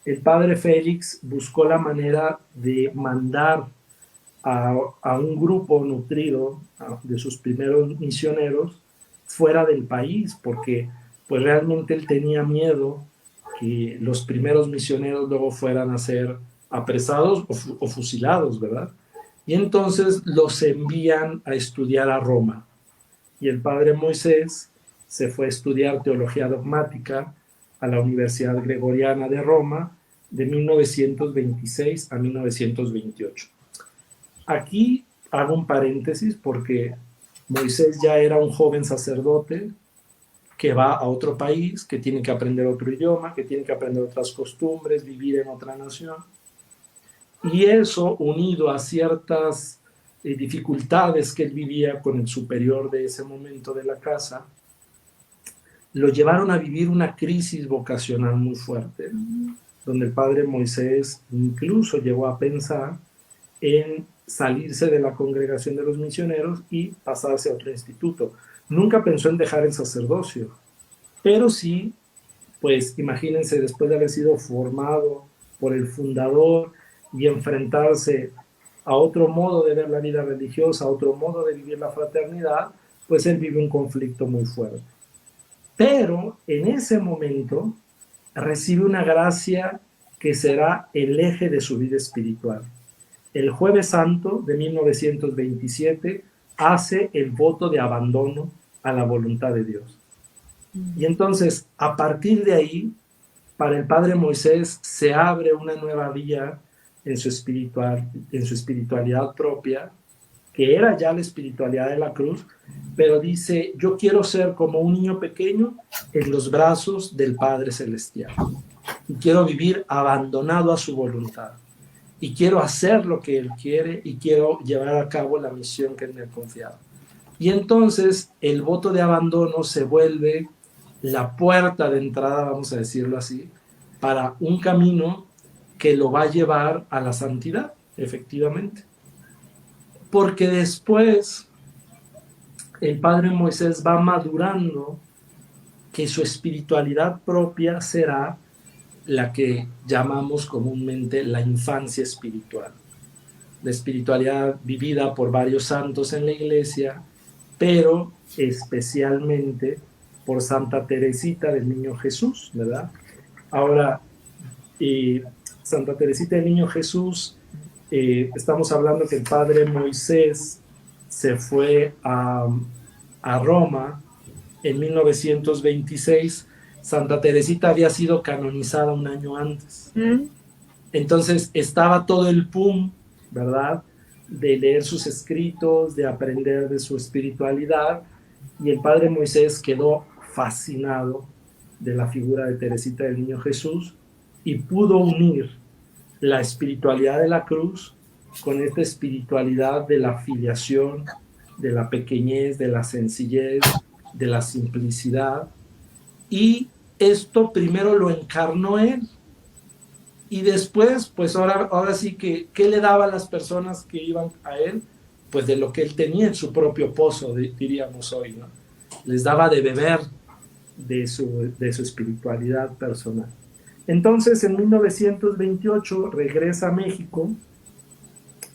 el padre Félix buscó la manera de mandar a un grupo nutrido de sus primeros misioneros fuera del país, porque pues realmente él tenía miedo que los primeros misioneros luego fueran a ser apresados o fusilados, ¿verdad? Y entonces los envían a estudiar a Roma. Y el padre Moisés se fue a estudiar teología dogmática a la Universidad Gregoriana de Roma de 1926 a 1928. Aquí hago un paréntesis porque Moisés ya era un joven sacerdote que va a otro país, que tiene que aprender otro idioma, que tiene que aprender otras costumbres, vivir en otra nación. Y eso, unido a ciertas dificultades que él vivía con el superior de ese momento de la casa, lo llevaron a vivir una crisis vocacional muy fuerte, donde el padre Moisés incluso llegó a pensar en salirse de la congregación de los misioneros y pasarse a otro instituto. Nunca pensó en dejar el sacerdocio, pero sí, pues imagínense, después de haber sido formado por el fundador y enfrentarse a otro modo de ver la vida religiosa, a otro modo de vivir la fraternidad, pues él vive un conflicto muy fuerte. Pero en ese momento recibe una gracia que será el eje de su vida espiritual. El Jueves Santo de 1927 hace el voto de abandono a la voluntad de Dios. Y entonces, a partir de ahí, para el padre Moisés se abre una nueva vía en su espiritualidad propia, que era ya la espiritualidad de la cruz, pero dice, yo quiero ser como un niño pequeño en los brazos del Padre Celestial. Y quiero vivir abandonado a su voluntad. Y quiero hacer lo que Él quiere y quiero llevar a cabo la misión que Él me ha confiado. Y entonces el voto de abandono se vuelve la puerta de entrada, vamos a decirlo así, para un camino que lo va a llevar a la santidad, efectivamente. Porque después el padre Moisés va madurando que su espiritualidad propia será la que llamamos comúnmente la infancia espiritual. La espiritualidad vivida por varios santos en la iglesia, pero especialmente por Santa Teresita del Niño Jesús, ¿verdad? Ahora, Santa Teresita del Niño Jesús, estamos hablando que el padre Moisés se fue a Roma en 1926. Santa Teresita había sido canonizada un año antes. Entonces estaba todo el boom, ¿verdad?, de leer sus escritos, de aprender de su espiritualidad, y el padre Moisés quedó fascinado de la figura de Teresita del Niño Jesús y pudo unir la espiritualidad de la cruz con esta espiritualidad de la filiación, de la pequeñez, de la sencillez, de la simplicidad. Y esto primero lo encarnó él. Y después, pues ahora sí que, ¿qué le daba a las personas que iban a él? Pues de lo que él tenía en su propio pozo, diríamos hoy, ¿no? Les daba de beber de su espiritualidad personal. Entonces, en 1928 regresa a México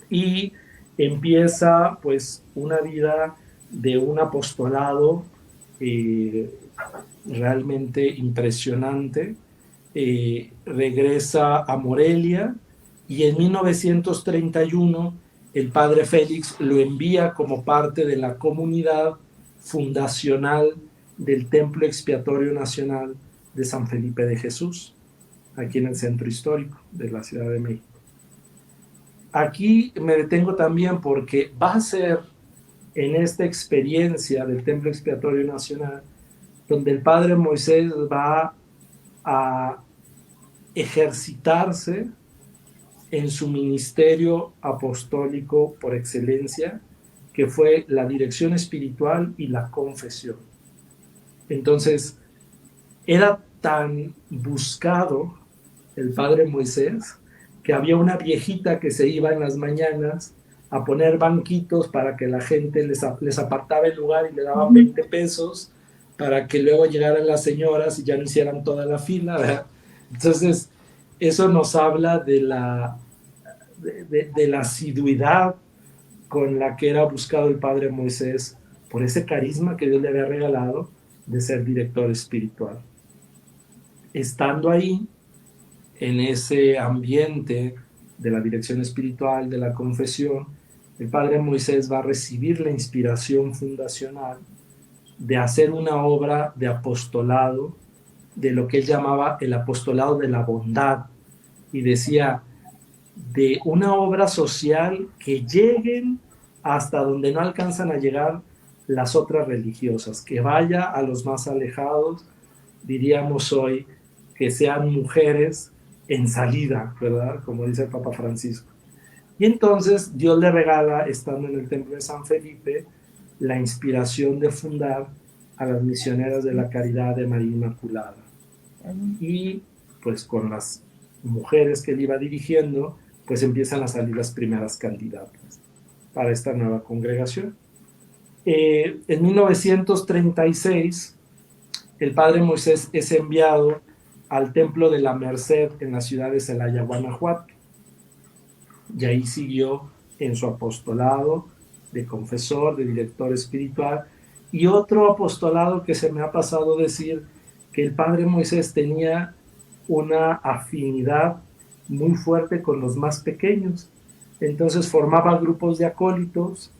y empieza, pues, una vida de un apostolado realmente impresionante. Regresa a Morelia y en 1931 el padre Félix lo envía como parte de la comunidad fundacional del Templo Expiatorio Nacional de San Felipe de Jesús, aquí en el centro histórico de la Ciudad de México. Aquí me detengo también porque va a ser en esta experiencia del Templo Expiatorio Nacional donde el padre Moisés va a ejercitarse en su ministerio apostólico por excelencia, que fue la dirección espiritual y la confesión. Entonces, era tan buscado el padre Moisés que había una viejita que se iba en las mañanas a poner banquitos para que la gente les apartaba el lugar y le daban 20 pesos para que luego llegaran las señoras y ya no hicieran toda la fila, ¿verdad? Entonces, eso nos habla de la asiduidad con la que era buscado el padre Moisés por ese carisma que Dios le había regalado de ser director espiritual. Estando ahí, en ese ambiente de la dirección espiritual, de la confesión, el padre Moisés va a recibir la inspiración fundacional de hacer una obra de apostolado, de lo que él llamaba el apostolado de la bondad, y decía, de una obra social que lleguen hasta donde no alcanzan a llegar las otras religiosas, que vaya a los más alejados, diríamos hoy, que sean mujeres en salida, ¿verdad? Como dice el Papa Francisco. Y entonces Dios le regala, estando en el templo de San Felipe, la inspiración de fundar a las misioneras de la Caridad de María Inmaculada. Y pues con las mujeres que él iba dirigiendo, pues empiezan a salir las primeras candidatas para esta nueva congregación. En 1936, el padre Moisés es enviado al Templo de la Merced en la ciudad de Celaya, Guanajuato. Y ahí siguió en su apostolado de confesor, de director espiritual. Y otro apostolado que se me ha pasado decir, que el padre Moisés tenía una afinidad muy fuerte con los más pequeños. Entonces formaba grupos de acólitos,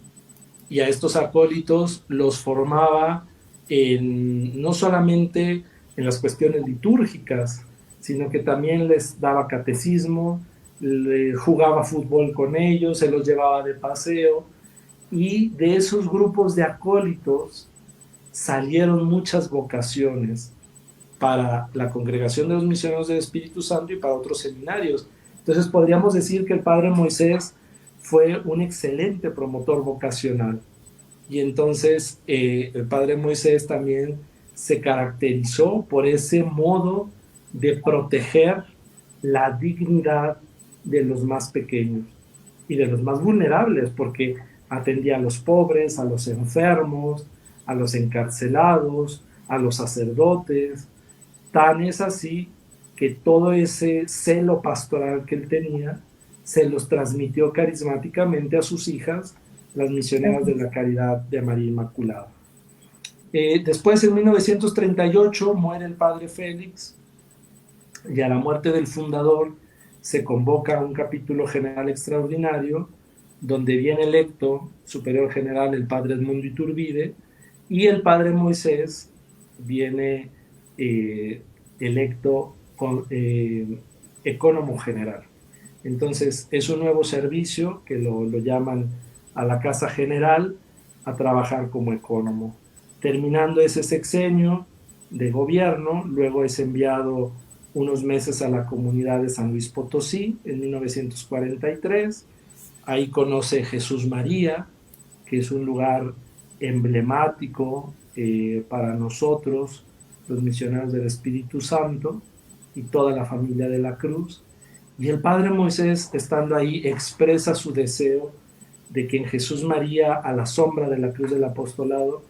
y a estos acólitos los formaba no solamente en las cuestiones litúrgicas, sino que también les daba catecismo, jugaba fútbol con ellos, se los llevaba de paseo, y de esos grupos de acólitos salieron muchas vocaciones para la Congregación de los Misioneros del Espíritu Santo y para otros seminarios. Entonces podríamos decir que el padre Moisés fue un excelente promotor vocacional. Y entonces el padre Moisés también se caracterizó por ese modo de proteger la dignidad de los más pequeños y de los más vulnerables, porque atendía a los pobres, a los enfermos, a los encarcelados, a los sacerdotes. Tan es así que todo ese celo pastoral que él tenía se los transmitió carismáticamente a sus hijas, las misioneras de la Caridad de María Inmaculada. Después, en 1938, muere el padre Félix, y a la muerte del fundador se convoca un capítulo general extraordinario, donde viene electo superior general el padre Edmundo Iturbide, y el padre Moisés viene electo ecónomo general. Entonces es un nuevo servicio que lo llaman a la Casa General a trabajar como ecónomo. Terminando ese sexenio de gobierno, luego es enviado unos meses a la comunidad de San Luis Potosí en 1943. Ahí conoce Jesús María, que es un lugar emblemático para nosotros, los misioneros del Espíritu Santo y toda la familia de la Cruz. Y el padre Moisés, estando ahí, expresa su deseo de que en Jesús María, a la sombra de la cruz del apostolado,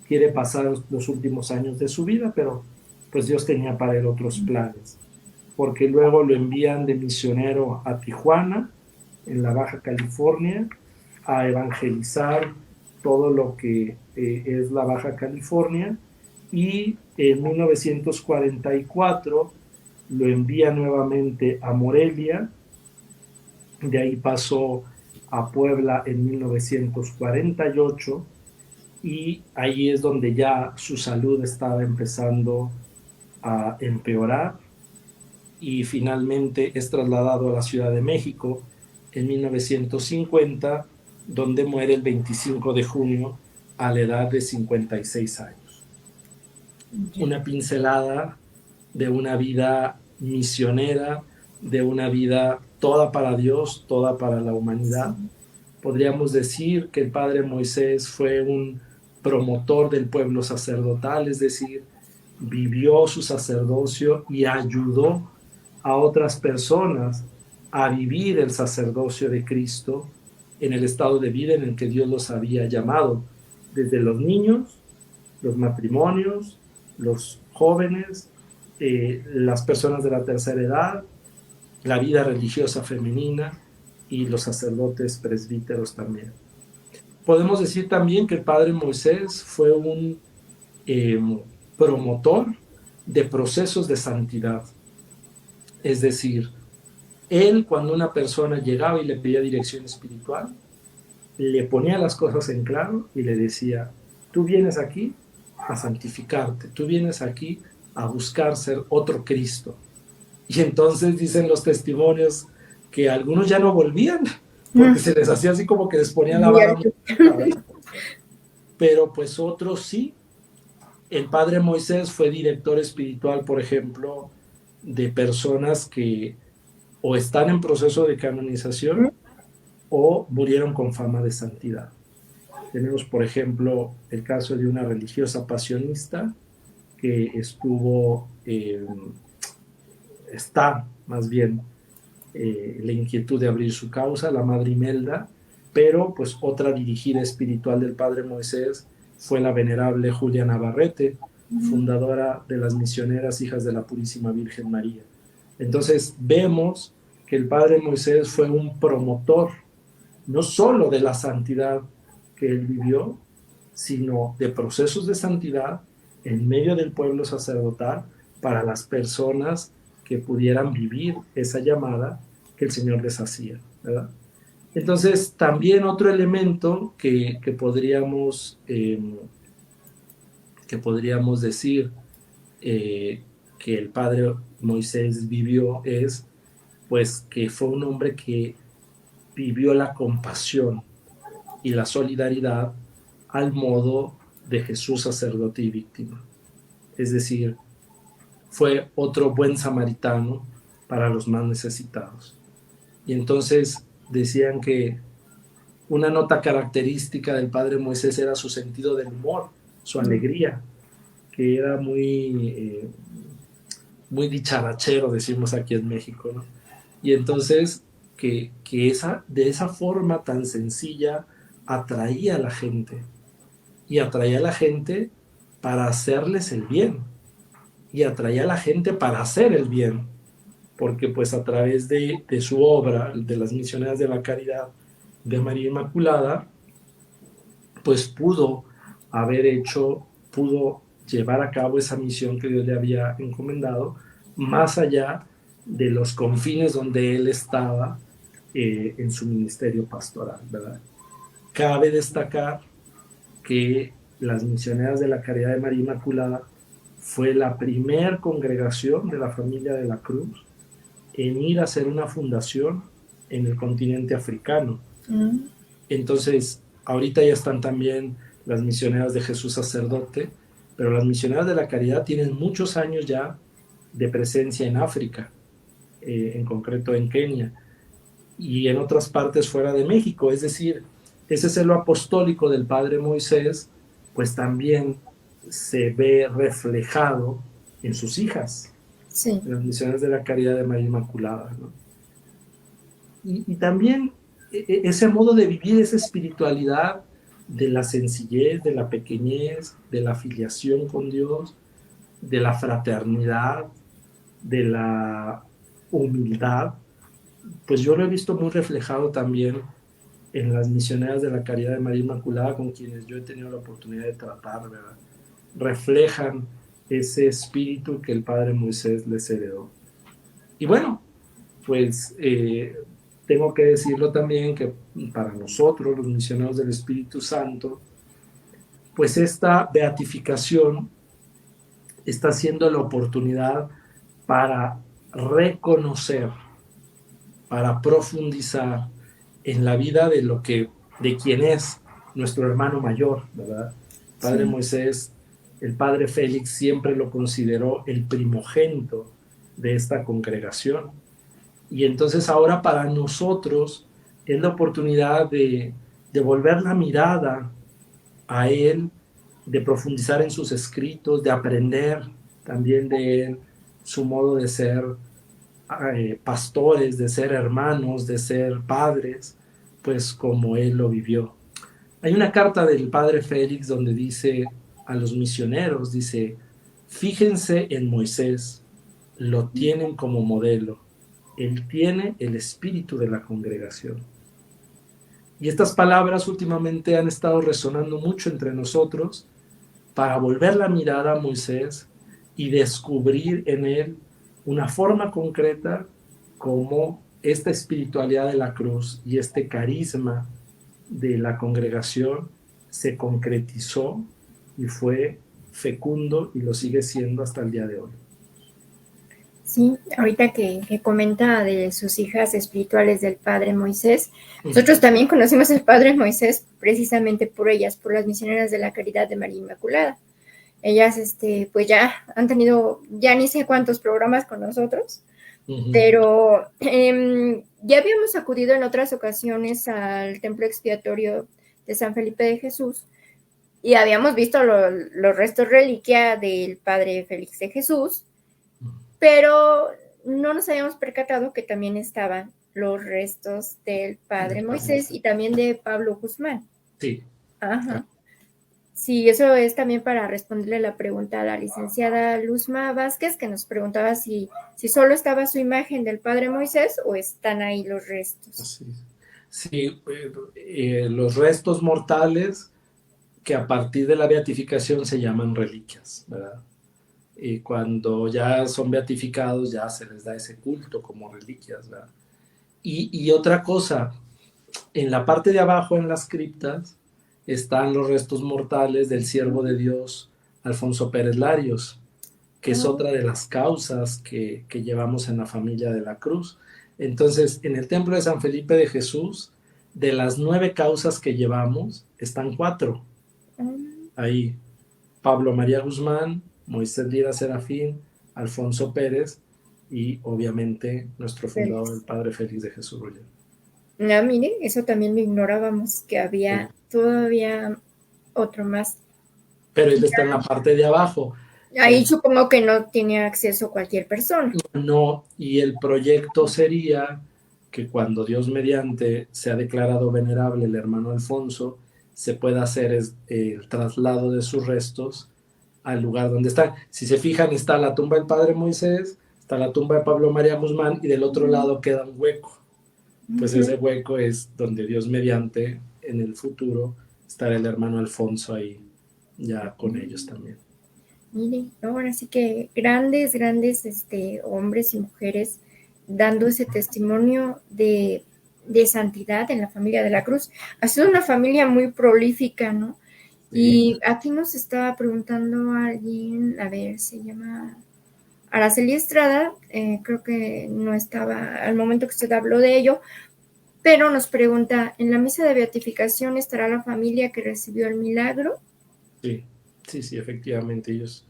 quiere pasar los últimos años de su vida, pero pues Dios tenía para él otros planes, porque luego lo envían de misionero a Tijuana, en la Baja California, a evangelizar todo lo que es la Baja California, y en 1944 lo envía nuevamente a Morelia. De ahí pasó a Puebla en 1948, y ahí es donde ya su salud estaba empezando a empeorar, y finalmente es trasladado a la Ciudad de México en 1950, donde muere el 25 de junio a la edad de 56 años. Una pincelada de una vida misionera, de una vida toda para Dios, toda para la humanidad. Podríamos decir que el padre Moisés fue un promotor del pueblo sacerdotal, es decir, vivió su sacerdocio y ayudó a otras personas a vivir el sacerdocio de Cristo en el estado de vida en el que Dios los había llamado, desde los niños, los matrimonios, los jóvenes, las personas de la tercera edad, la vida religiosa femenina y los sacerdotes presbíteros también. Podemos decir también que el padre Moisés fue un eh, promotor de procesos de santidad. Es decir, él, cuando una persona llegaba y le pedía dirección espiritual, le ponía las cosas en claro y le decía, tú vienes aquí a santificarte, tú vienes aquí a buscar ser otro Cristo. Y entonces dicen los testimonios que algunos ya no volvían, porque se les hacía así como que les ponía la vara muy alta, pero pues otros sí. El padre Moisés fue director espiritual, por ejemplo, de personas que o están en proceso de canonización o murieron con fama de santidad. Tenemos, por ejemplo, el caso de una religiosa pasionista que está más bien la inquietud de abrir su causa, la Madre Imelda, pero pues otra dirigida espiritual del padre Moisés fue la venerable Julia Navarrete, fundadora de las misioneras Hijas de la Purísima Virgen María. Entonces vemos que el padre Moisés fue un promotor no solo de la santidad que él vivió, sino de procesos de santidad en medio del pueblo sacerdotal para las personas que pudieran vivir esa llamada que el Señor les hacía, ¿verdad? Entonces, también otro elemento que podríamos decir que el padre Moisés vivió es, pues, que fue un hombre que vivió la compasión y la solidaridad al modo de Jesús sacerdote y víctima. Es decir, fue otro buen samaritano para los más necesitados. Y entonces decían que una nota característica del padre Moisés era su sentido del humor, su alegría, que era muy dicharachero, decimos aquí en México, ¿no? Y entonces que de esa forma tan sencilla atraía a la gente, y atraía a la gente para hacerles el bien, y atraía a la gente para hacer el bien, porque pues a través de su obra, de las misioneras de la caridad de María Inmaculada, pues pudo llevar a cabo esa misión que Dios le había encomendado, más allá de los confines donde él estaba en su ministerio pastoral, ¿verdad? Cabe destacar que las misioneras de la Caridad de María Inmaculada fue la primer congregación de la familia de la Cruz en ir a hacer una fundación en el continente africano. Entonces, ahorita ya están también las misioneras de Jesús Sacerdote, pero las misioneras de la Caridad tienen muchos años ya de presencia en África, en concreto en Kenia, y en otras partes fuera de México. Es decir, ese celo apostólico del padre Moisés, pues también se ve reflejado en sus hijas,
Sí.
en las misiones de la Caridad de María Inmaculada, ¿no? Y también ese modo de vivir, esa espiritualidad de la sencillez, de la pequeñez, de la filiación con Dios, de la fraternidad, de la humildad, pues yo lo he visto muy reflejado también en las misioneras de la Caridad de María Inmaculada, con quienes yo he tenido la oportunidad de tratar, ¿verdad? Reflejan ese espíritu que el padre Moisés les heredó. Y bueno, pues tengo que decirlo también que para nosotros, los misioneros del Espíritu Santo, pues esta beatificación está siendo la oportunidad para reconocer, para profundizar en la vida de quien es nuestro hermano mayor, ¿verdad? Padre Moisés, el padre Félix siempre lo consideró el primogénito de esta congregación. Y entonces ahora para nosotros es la oportunidad de volver la mirada a él, de profundizar en sus escritos, de aprender también de él, su modo de ser pastores, de ser hermanos, de ser padres, pues como él lo vivió. Hay una carta del padre Félix donde dice a los misioneros, dice, fíjense en Moisés, lo tienen como modelo, él tiene el espíritu de la congregación. Y estas palabras últimamente han estado resonando mucho entre nosotros para volver la mirada a Moisés y descubrir en él una forma concreta como esta espiritualidad de la cruz y este carisma de la congregación se concretizó y fue fecundo y lo sigue siendo hasta el día de hoy.
Sí, ahorita que comenta de sus hijas espirituales del Padre Moisés, nosotros también conocimos al Padre Moisés precisamente por ellas, por las misioneras de la Caridad de María Inmaculada. Ellas, pues ya han tenido, ya ni sé cuántos programas con nosotros, pero ya habíamos acudido en otras ocasiones al templo expiatorio de San Felipe de Jesús y habíamos visto los restos reliquia del Padre Félix de Jesús, pero no nos habíamos percatado que también estaban los restos del Padre Moisés y también de Pablo Guzmán.
Sí.
Ajá. Sí, eso es también para responderle la pregunta a la licenciada Luzma Vázquez, que nos preguntaba si solo estaba su imagen del Padre Moisés o están ahí los restos.
Sí, los restos mortales que a partir de la beatificación se llaman reliquias, ¿verdad? Y cuando ya son beatificados ya se les da ese culto como reliquias, ¿verdad? Y otra cosa, en la parte de abajo en las criptas están los restos mortales del siervo de Dios Alfonso Pérez Larios, que es otra de las causas que llevamos en la familia de la Cruz. Entonces, en el templo de San Felipe de Jesús, de las 9 causas que llevamos, están 4. Ahí, Pablo María Guzmán, Moisés Lira Serafín, Alfonso Pérez y obviamente nuestro fundador, el Padre Félix de Jesús Ruller.
No, mire, eso también lo ignorábamos, que había todavía otro más.
Pero él está en la parte de abajo.
Ahí supongo que no tiene acceso cualquier persona.
No, y el proyecto sería que cuando Dios mediante sea declarado venerable el hermano Alfonso, se pueda hacer el traslado de sus restos al lugar donde están. Si se fijan, está la tumba del Padre Moisés, está la tumba de Pablo María Guzmán y del otro lado queda un hueco. Pues ese hueco es donde Dios mediante en el futuro estará el hermano Alfonso ahí ya con ellos también.
Mire, ahora sí que grandes hombres y mujeres dando ese testimonio de santidad en la familia de la Cruz. Ha sido una familia muy prolífica, ¿no? Y aquí nos estaba preguntando alguien, a ver, se llama Araceli Estrada, creo que no estaba al momento que usted habló de ello, pero nos pregunta, ¿en la misa de beatificación estará la familia que recibió el milagro?
Sí, efectivamente ellos.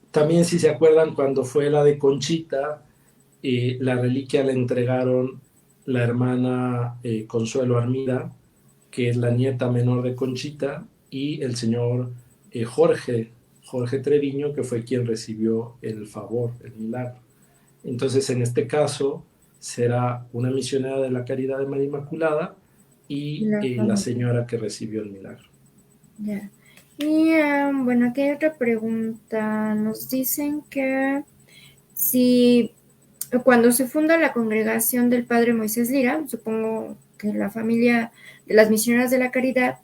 También si se acuerdan cuando fue la de Conchita, la reliquia la entregaron la hermana Consuelo Armida, que es la nieta menor de Conchita, y el señor Jorge Treviño, que fue quien recibió el favor, el milagro. Entonces, en este caso, será una misionera de la Caridad de María Inmaculada y la señora que recibió el milagro.
Ya. Y bueno, aquí hay otra pregunta. Nos dicen que si cuando se funda la congregación del Padre Moisés Lira, supongo que la familia de las misioneras de la Caridad,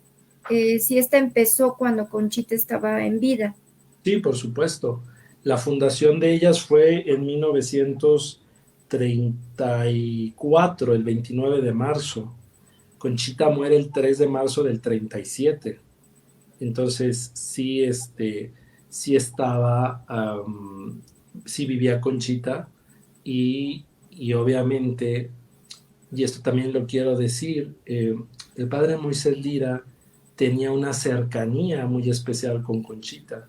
si esta empezó cuando Conchita estaba en vida.
Sí, por supuesto. La fundación de ellas fue en 1934, el 29 de marzo. Conchita muere el 3 de marzo del 37. Entonces, sí estaba, sí vivía Conchita y obviamente, y esto también lo quiero decir, el Padre Moisés Lira tenía una cercanía muy especial con Conchita.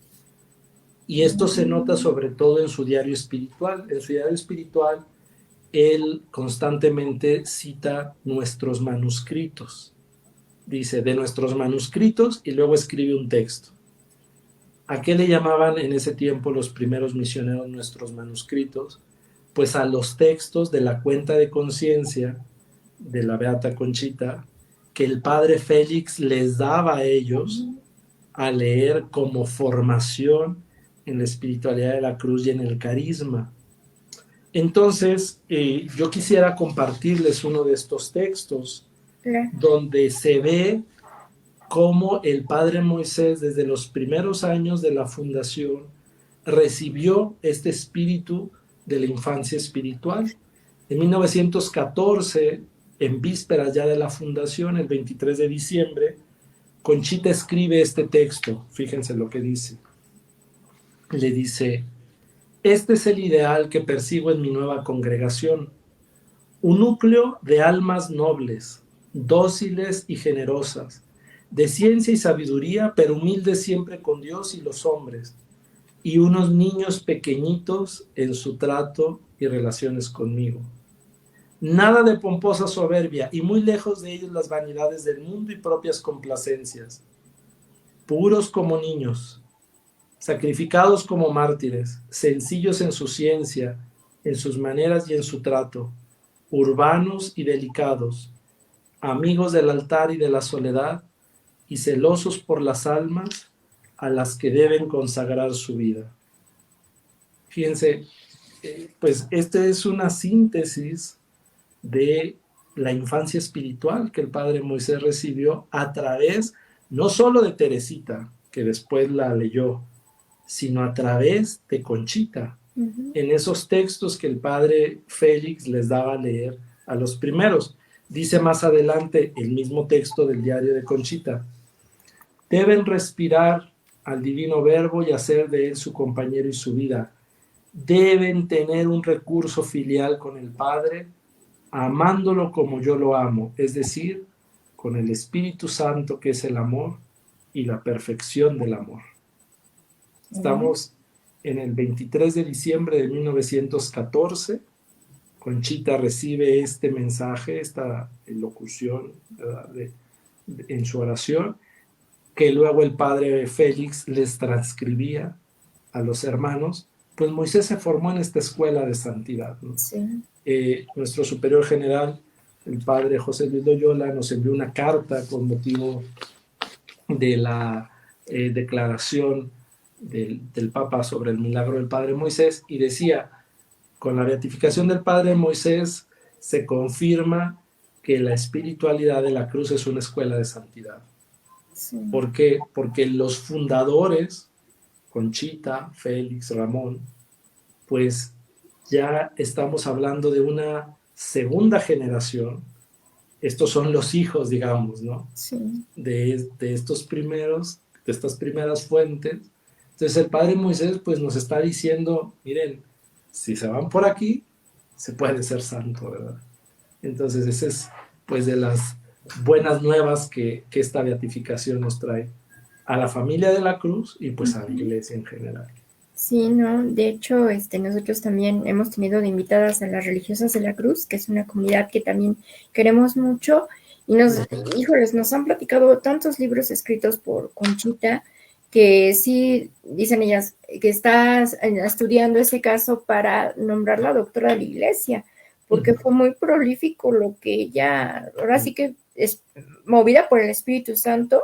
Y esto se nota sobre todo en su diario espiritual. En su diario espiritual, él constantemente cita nuestros manuscritos. Dice, de nuestros manuscritos, y luego escribe un texto. ¿A qué le llamaban en ese tiempo los primeros misioneros nuestros manuscritos? Pues a los textos de la cuenta de conciencia de la Beata Conchita, que el Padre Félix les daba a ellos a leer como formación en la espiritualidad de la cruz y en el carisma. Entonces, yo quisiera compartirles uno de estos textos
Claro.
donde se ve cómo el padre Moisés, desde los primeros años de la fundación, recibió este espíritu de la infancia espiritual. En 1914, en vísperas ya de la fundación, el 23 de diciembre, Conchita escribe este texto. Fíjense lo que dice. Le dice: este es el ideal que persigo en mi nueva congregación, un núcleo de almas nobles, dóciles y generosas, de ciencia y sabiduría, pero humildes siempre con Dios y los hombres, y unos niños pequeñitos en su trato y relaciones conmigo. Nada de pomposa soberbia, y muy lejos de ellos las vanidades del mundo y propias complacencias. Puros como niños, sacrificados como mártires, sencillos en su ciencia, en sus maneras y en su trato, urbanos y delicados, amigos del altar y de la soledad, y celosos por las almas a las que deben consagrar su vida. Fíjense, pues esta es una síntesis de la infancia espiritual que el padre Moisés recibió a través no solo de Teresita, que después la leyó, sino a través de Conchita, en esos textos que el padre Félix les daba a leer a los primeros. Dice más adelante el mismo texto del diario de Conchita: deben respirar al divino verbo y hacer de él su compañero y su vida. Deben tener un recurso filial con el Padre, amándolo como yo lo amo, es decir, con el Espíritu Santo, que es el amor y la perfección del amor. Estamos en el 23 de diciembre de 1914. Conchita recibe este mensaje, esta locución, ¿verdad?, en su oración, que luego el padre Félix les transcribía a los hermanos. Pues Moisés se formó en esta escuela de santidad, ¿no?
Sí.
Nuestro superior general, el padre José Luis Loyola, nos envió una carta con motivo de la declaración del Papa sobre el milagro del padre Moisés, y decía: con la beatificación del padre Moisés se confirma que la espiritualidad de la cruz es una escuela de santidad.
Sí.
¿Por qué? Porque los fundadores, Conchita, Félix, Ramón, pues ya estamos hablando de una segunda generación. Estos son los hijos, digamos, ¿no?
Sí.
De estos primeros, de estas primeras fuentes. Entonces el padre Moisés pues nos está diciendo: miren, si se van por aquí, se puede ser santo, ¿verdad? Entonces esa es pues de las buenas nuevas que esta beatificación nos trae a la familia de la cruz y pues a la iglesia en general.
Sí, no, de hecho, nosotros también hemos tenido de invitadas a las religiosas de la cruz, que es una comunidad que también queremos mucho, y híjoles, nos han platicado tantos libros escritos por Conchita, que sí, dicen ellas, que está estudiando ese caso para nombrarla doctora de la iglesia, porque fue muy prolífico lo que ella, ahora sí que es movida por el Espíritu Santo,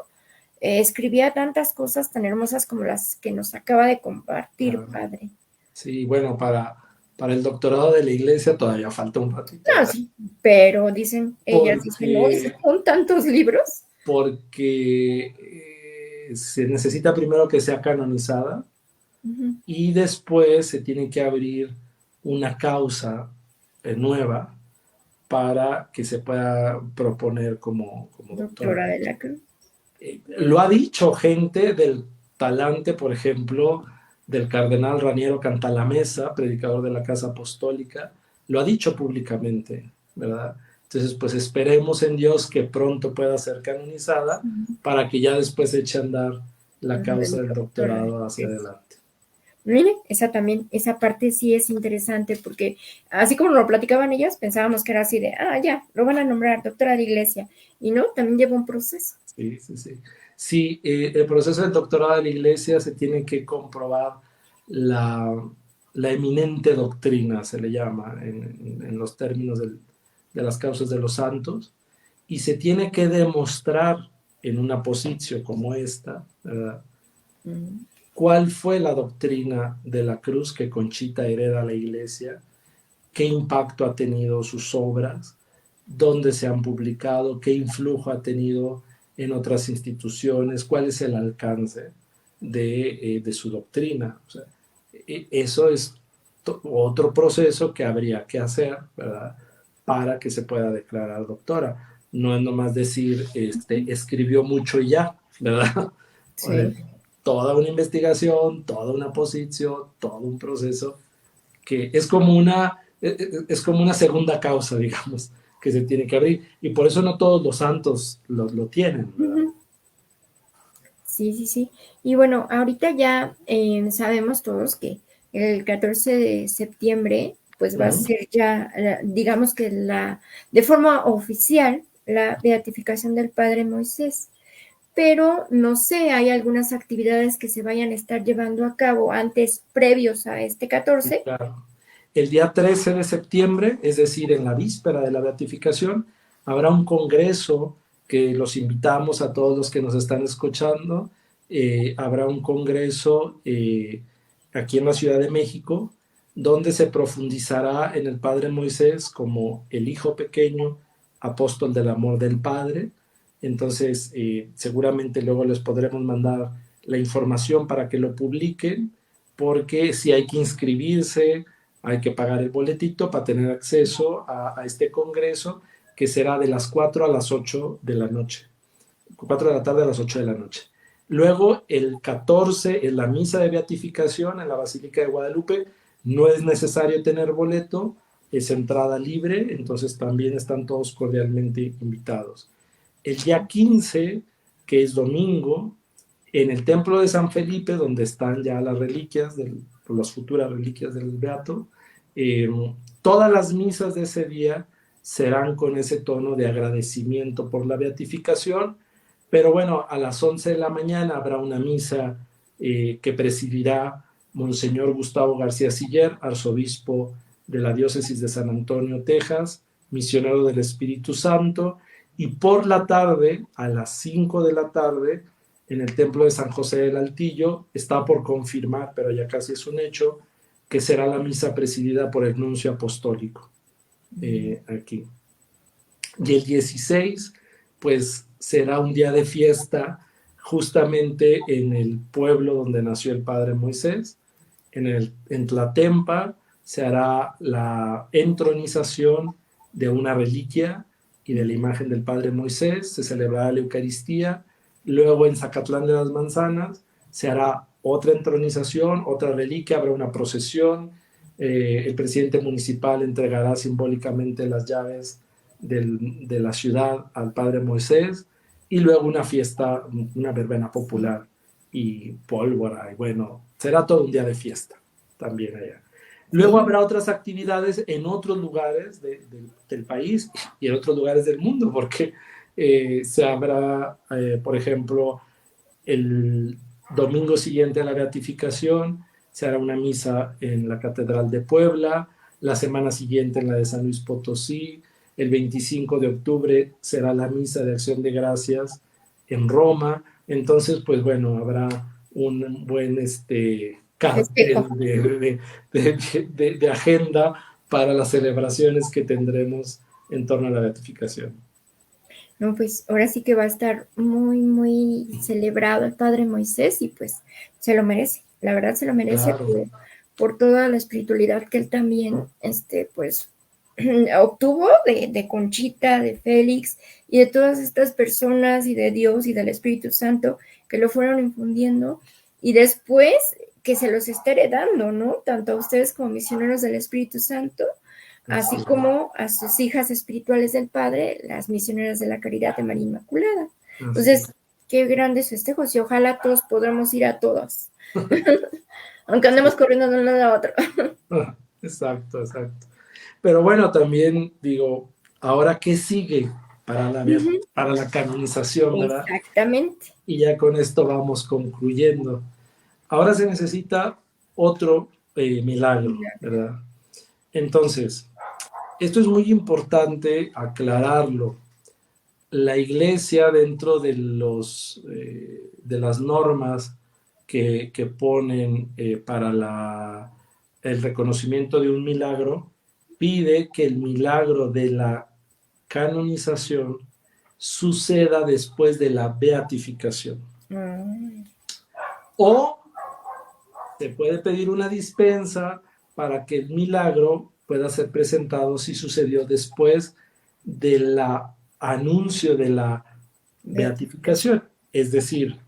escribía tantas cosas tan hermosas como las que nos acaba de compartir, padre.
Sí, bueno, para el doctorado de la iglesia todavía falta un ratito.
No, sí, pero dicen, ellas dicen, no, son tantos libros.
Porque se necesita primero que sea canonizada, y después se tiene que abrir una causa nueva para que se pueda proponer como
doctora de la cruz.
Lo ha dicho gente del talante, por ejemplo, del cardenal Raniero Cantalamessa, predicador de la Casa Apostólica, lo ha dicho públicamente, ¿verdad? Entonces, pues esperemos en Dios que pronto pueda ser canonizada para que ya después eche a andar la causa del doctorado hacia adelante.
Miren, esa parte sí es interesante, porque así como lo platicaban ellas, pensábamos que era así de, ya, lo van a nombrar doctora de la iglesia, y no, también lleva un proceso.
Sí. Sí, el proceso del doctorado de la iglesia se tiene que comprobar la eminente doctrina, se le llama en los términos de las causas de los santos, y se tiene que demostrar en una posición como esta, ¿verdad?, cuál fue la doctrina de la cruz que Conchita hereda a la iglesia, qué impacto ha tenido sus obras, dónde se han publicado, qué influjo ha tenido en otras instituciones, cuál es el alcance de su doctrina. O sea, eso es otro proceso que habría que hacer, ¿verdad? Para que se pueda declarar doctora. No es nomás decir, escribió mucho y ya, ¿verdad?
Sí.
Toda una investigación, toda una posición, todo un proceso que es como una segunda causa, digamos, que se tiene que abrir. Y por eso no todos los santos lo tienen, ¿verdad?
Sí, sí, sí. Y bueno, ahorita ya sabemos todos que el 14 de septiembre, pues va a ser ya, digamos que de forma oficial, la beatificación del Padre Moisés. Pero no sé, hay algunas actividades que se vayan a estar llevando a cabo antes, previos a este 14.
Claro. El día 13 de septiembre, es decir, en la víspera de la beatificación, habrá un congreso que los invitamos a todos los que nos están escuchando. Habrá un congreso aquí en la Ciudad de México, donde se profundizará en el Padre Moisés como el hijo pequeño, apóstol del amor del Padre. Entonces, seguramente luego les podremos mandar la información para que lo publiquen, porque si hay que inscribirse, hay que pagar el boletito para tener acceso a este congreso, que será de las 4 a las 8 de la noche. 4 de la tarde a las 8 de la noche. Luego, el 14, en la misa de beatificación en la Basílica de Guadalupe, no es necesario tener boleto, es entrada libre, entonces también están todos cordialmente invitados. El día 15, que es domingo, en el templo de San Felipe, donde están ya las reliquias, las futuras reliquias del Beato, todas las misas de ese día serán con ese tono de agradecimiento por la beatificación, pero bueno, a las 11 de la mañana habrá una misa que presidirá Monseñor Gustavo García Siller, arzobispo de la diócesis de San Antonio, Texas, misionero del Espíritu Santo, y por la tarde, a las 5 de la tarde, en el templo de San José del Altillo, está por confirmar, pero ya casi es un hecho, que será la misa presidida por el nuncio apostólico aquí. Y el 16, pues será un día de fiesta justamente en el pueblo donde nació el Padre Moisés, en Tlatempa. Se hará la entronización de una reliquia y de la imagen del Padre Moisés, se celebrará la Eucaristía. Luego en Zacatlán de las Manzanas se hará otra entronización, otra reliquia, habrá una procesión, el presidente municipal entregará simbólicamente las llaves de la ciudad al Padre Moisés, y luego una fiesta, una verbena popular y pólvora, y bueno, será todo un día de fiesta también allá. Luego habrá otras actividades en otros lugares del país y en otros lugares del mundo, porque se habrá, por ejemplo, el domingo siguiente a la beatificación, se hará una misa en la Catedral de Puebla, la semana siguiente en la de San Luis Potosí, el 25 de octubre será la misa de Acción de Gracias en Roma. Entonces, pues bueno, habrá un buen cartel de agenda para las celebraciones que tendremos en torno a la beatificación.
No, pues ahora sí que va a estar muy, muy celebrado el Padre Moisés y pues se lo merece, la verdad se lo merece.
Claro.
por toda la espiritualidad que él también, pues, obtuvo de Conchita, de Félix y de todas estas personas y de Dios y del Espíritu Santo que lo fueron infundiendo y después que se los está heredando, ¿no? Tanto a ustedes como misioneros del Espíritu Santo, así como a sus hijas espirituales del Padre, las misioneras de la Caridad de María Inmaculada. Entonces, qué grandes festejos y ojalá todos podamos ir a todas. Aunque andemos corriendo de un lado a otro.
Exacto, exacto. Pero bueno, también digo, ¿ahora qué sigue para la canonización, verdad?
Exactamente.
Y ya con esto vamos concluyendo. Ahora se necesita otro milagro, ¿verdad? Entonces, esto es muy importante aclararlo. La Iglesia, dentro de las normas que ponen para el reconocimiento de un milagro, pide que el milagro de la canonización suceda después de la beatificación. O se puede pedir una dispensa para que el milagro pueda ser presentado si sucedió después del anuncio de la beatificación. Es decir,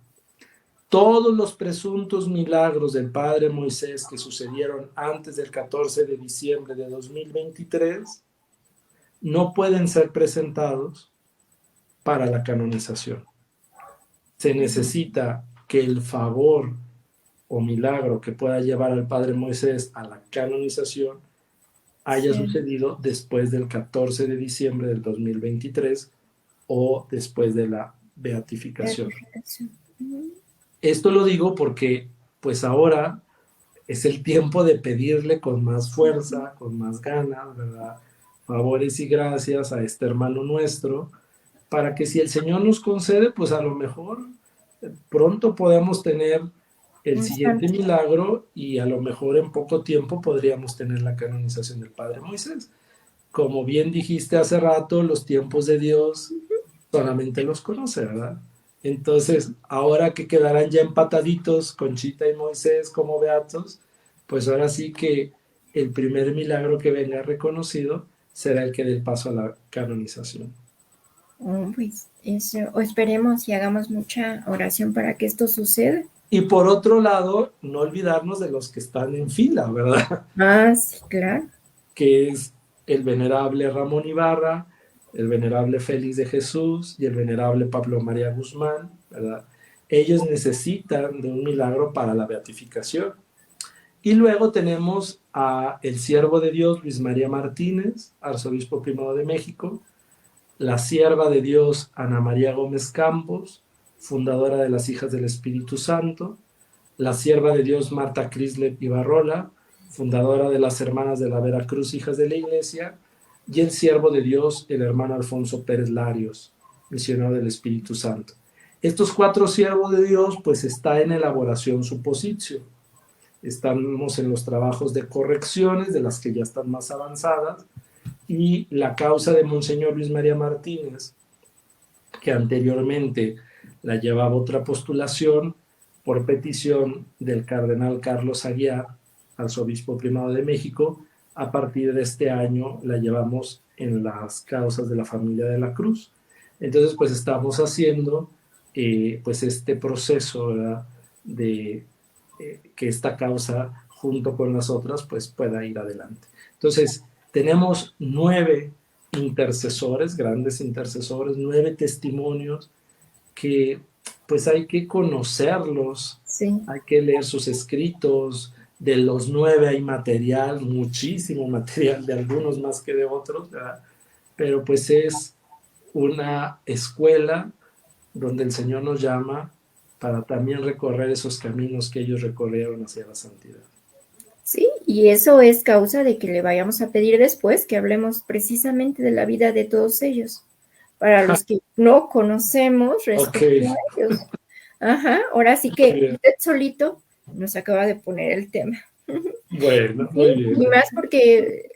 todos los presuntos milagros del Padre Moisés que sucedieron antes del 14 de diciembre de 2023 no pueden ser presentados para la canonización. Se necesita que el favor o milagro que pueda llevar al Padre Moisés a la canonización haya sucedido después del 14 de diciembre del 2023 o después de la beatificación. Esto lo digo porque pues ahora es el tiempo de pedirle con más fuerza, con más ganas, ¿verdad? Favores y gracias a este hermano nuestro, para que si el Señor nos concede, pues a lo mejor pronto podamos tener el siguiente milagro y a lo mejor en poco tiempo podríamos tener la canonización del Padre Moisés. Como bien dijiste hace rato, los tiempos de Dios solamente los conoce, ¿verdad? Entonces, ahora que quedarán ya empataditos Conchita y Moisés como beatos, pues ahora sí que el primer milagro que venga reconocido será el que dé paso a la canonización.
Pues eso, o esperemos y hagamos mucha oración para que esto suceda.
Y por otro lado, no olvidarnos de los que están en fila, ¿verdad?
Sí, claro.
Que es el venerable Ramón Ibarra, el venerable Félix de Jesús y el venerable Pablo María Guzmán, ¿verdad? Ellos necesitan de un milagro para la beatificación. Y luego tenemos a el siervo de Dios Luis María Martínez, arzobispo primado de México, la sierva de Dios Ana María Gómez Campos, fundadora de las Hijas del Espíritu Santo, la sierva de Dios Marta Crislet Ibarrola, fundadora de las Hermanas de la Veracruz, Hijas de la Iglesia, y el siervo de Dios, el hermano Alfonso Pérez Larios, misionero del Espíritu Santo. Estos 4 siervos de Dios, pues está en elaboración su posicio. Estamos en los trabajos de correcciones, de las que ya están más avanzadas, y la causa de Monseñor Luis María Martínez, que anteriormente la llevaba otra postulación por petición del cardenal Carlos Aguiar, arzobispo primado de México. A partir de este año la llevamos en las causas de la familia de la Cruz. Entonces, pues estamos haciendo pues este proceso, ¿verdad? De que esta causa, junto con las otras, pues pueda ir adelante. Entonces, tenemos 9 intercesores, grandes intercesores, 9 testimonios que pues hay que conocerlos, hay que leer sus escritos. De los 9 hay material, muchísimo material, de algunos más que de otros, ¿verdad? Pero pues es una escuela donde el Señor nos llama para también recorrer esos caminos que ellos recorrieron hacia la santidad.
Sí, y eso es causa de que le vayamos a pedir después que hablemos precisamente de la vida de todos ellos, para los que no conocemos respecto a ellos. Ahora sí que usted solito nos acaba de poner el tema.
Bueno, muy bien.
Y más porque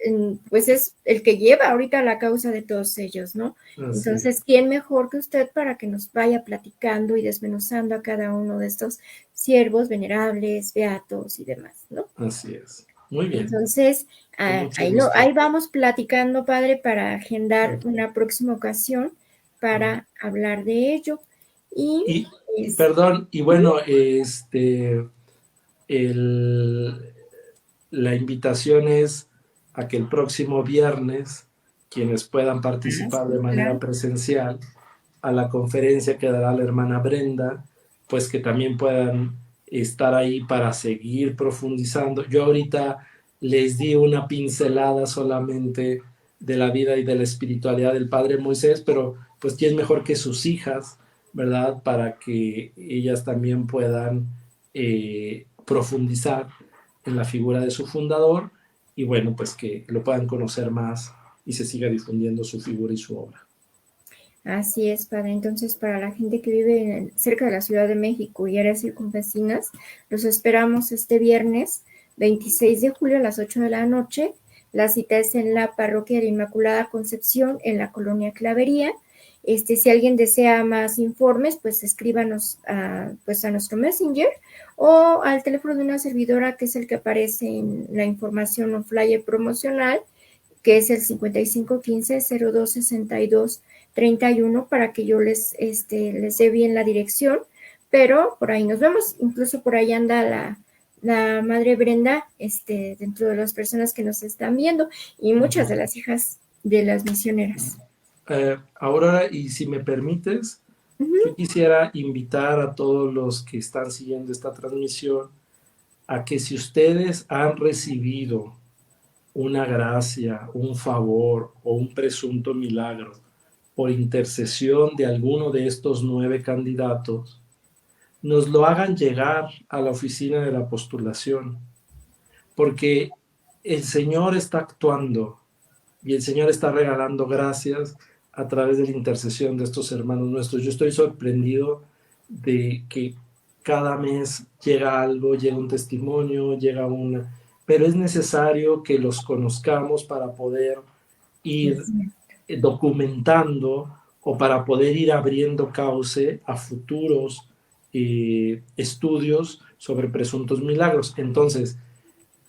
pues es el que lleva ahorita la causa de todos ellos, ¿no? Así. Entonces, ¿quién mejor que usted para que nos vaya platicando y desmenuzando a cada uno de estos siervos venerables, beatos y demás, ¿no?
Así es. Muy bien.
Entonces, ahí vamos platicando, padre, para agendar una próxima ocasión para hablar de ello.
Perdón, y bueno, la invitación es a que el próximo viernes, quienes puedan participar de manera presencial a la conferencia que dará la hermana Brenda, pues que también puedan estar ahí para seguir profundizando. Yo ahorita les di una pincelada solamente de la vida y de la espiritualidad del Padre Moisés, pero pues quién mejor que sus hijas, ¿verdad? Para que ellas también puedan profundizar en la figura de su fundador y bueno, pues que lo puedan conocer más y se siga difundiendo su figura y su obra.
Así es, padre. Entonces, para la gente que vive cerca de la Ciudad de México y áreas circunvecinas, los esperamos este viernes 26 de julio a las 8 de la noche La cita es en la Parroquia de Inmaculada Concepción, en la Colonia Clavería. Si alguien desea más informes, pues escríbanos a nuestro Messenger o al teléfono de una servidora, que es el que aparece en la información o flyer promocional, que es el 5515-0262-31, para que yo les dé bien la dirección. Pero por ahí nos vemos. Incluso por ahí anda la madre Brenda, dentro de las personas que nos están viendo, y muchas de las hijas de las misioneras.
Aurora, y si me permites, yo quisiera invitar a todos los que están siguiendo esta transmisión a que, si ustedes han recibido una gracia, un favor o un presunto milagro por intercesión de alguno de estos 9 candidatos, nos lo hagan llegar a la oficina de la postulación, porque el Señor está actuando y el Señor está regalando gracias a través de la intercesión de estos hermanos nuestros. Yo estoy sorprendido de que cada mes llega algo, llega un testimonio, llega una... Pero es necesario que los conozcamos para poder ir documentando o para poder ir abriendo cauce a futuros estudios sobre presuntos milagros. Entonces,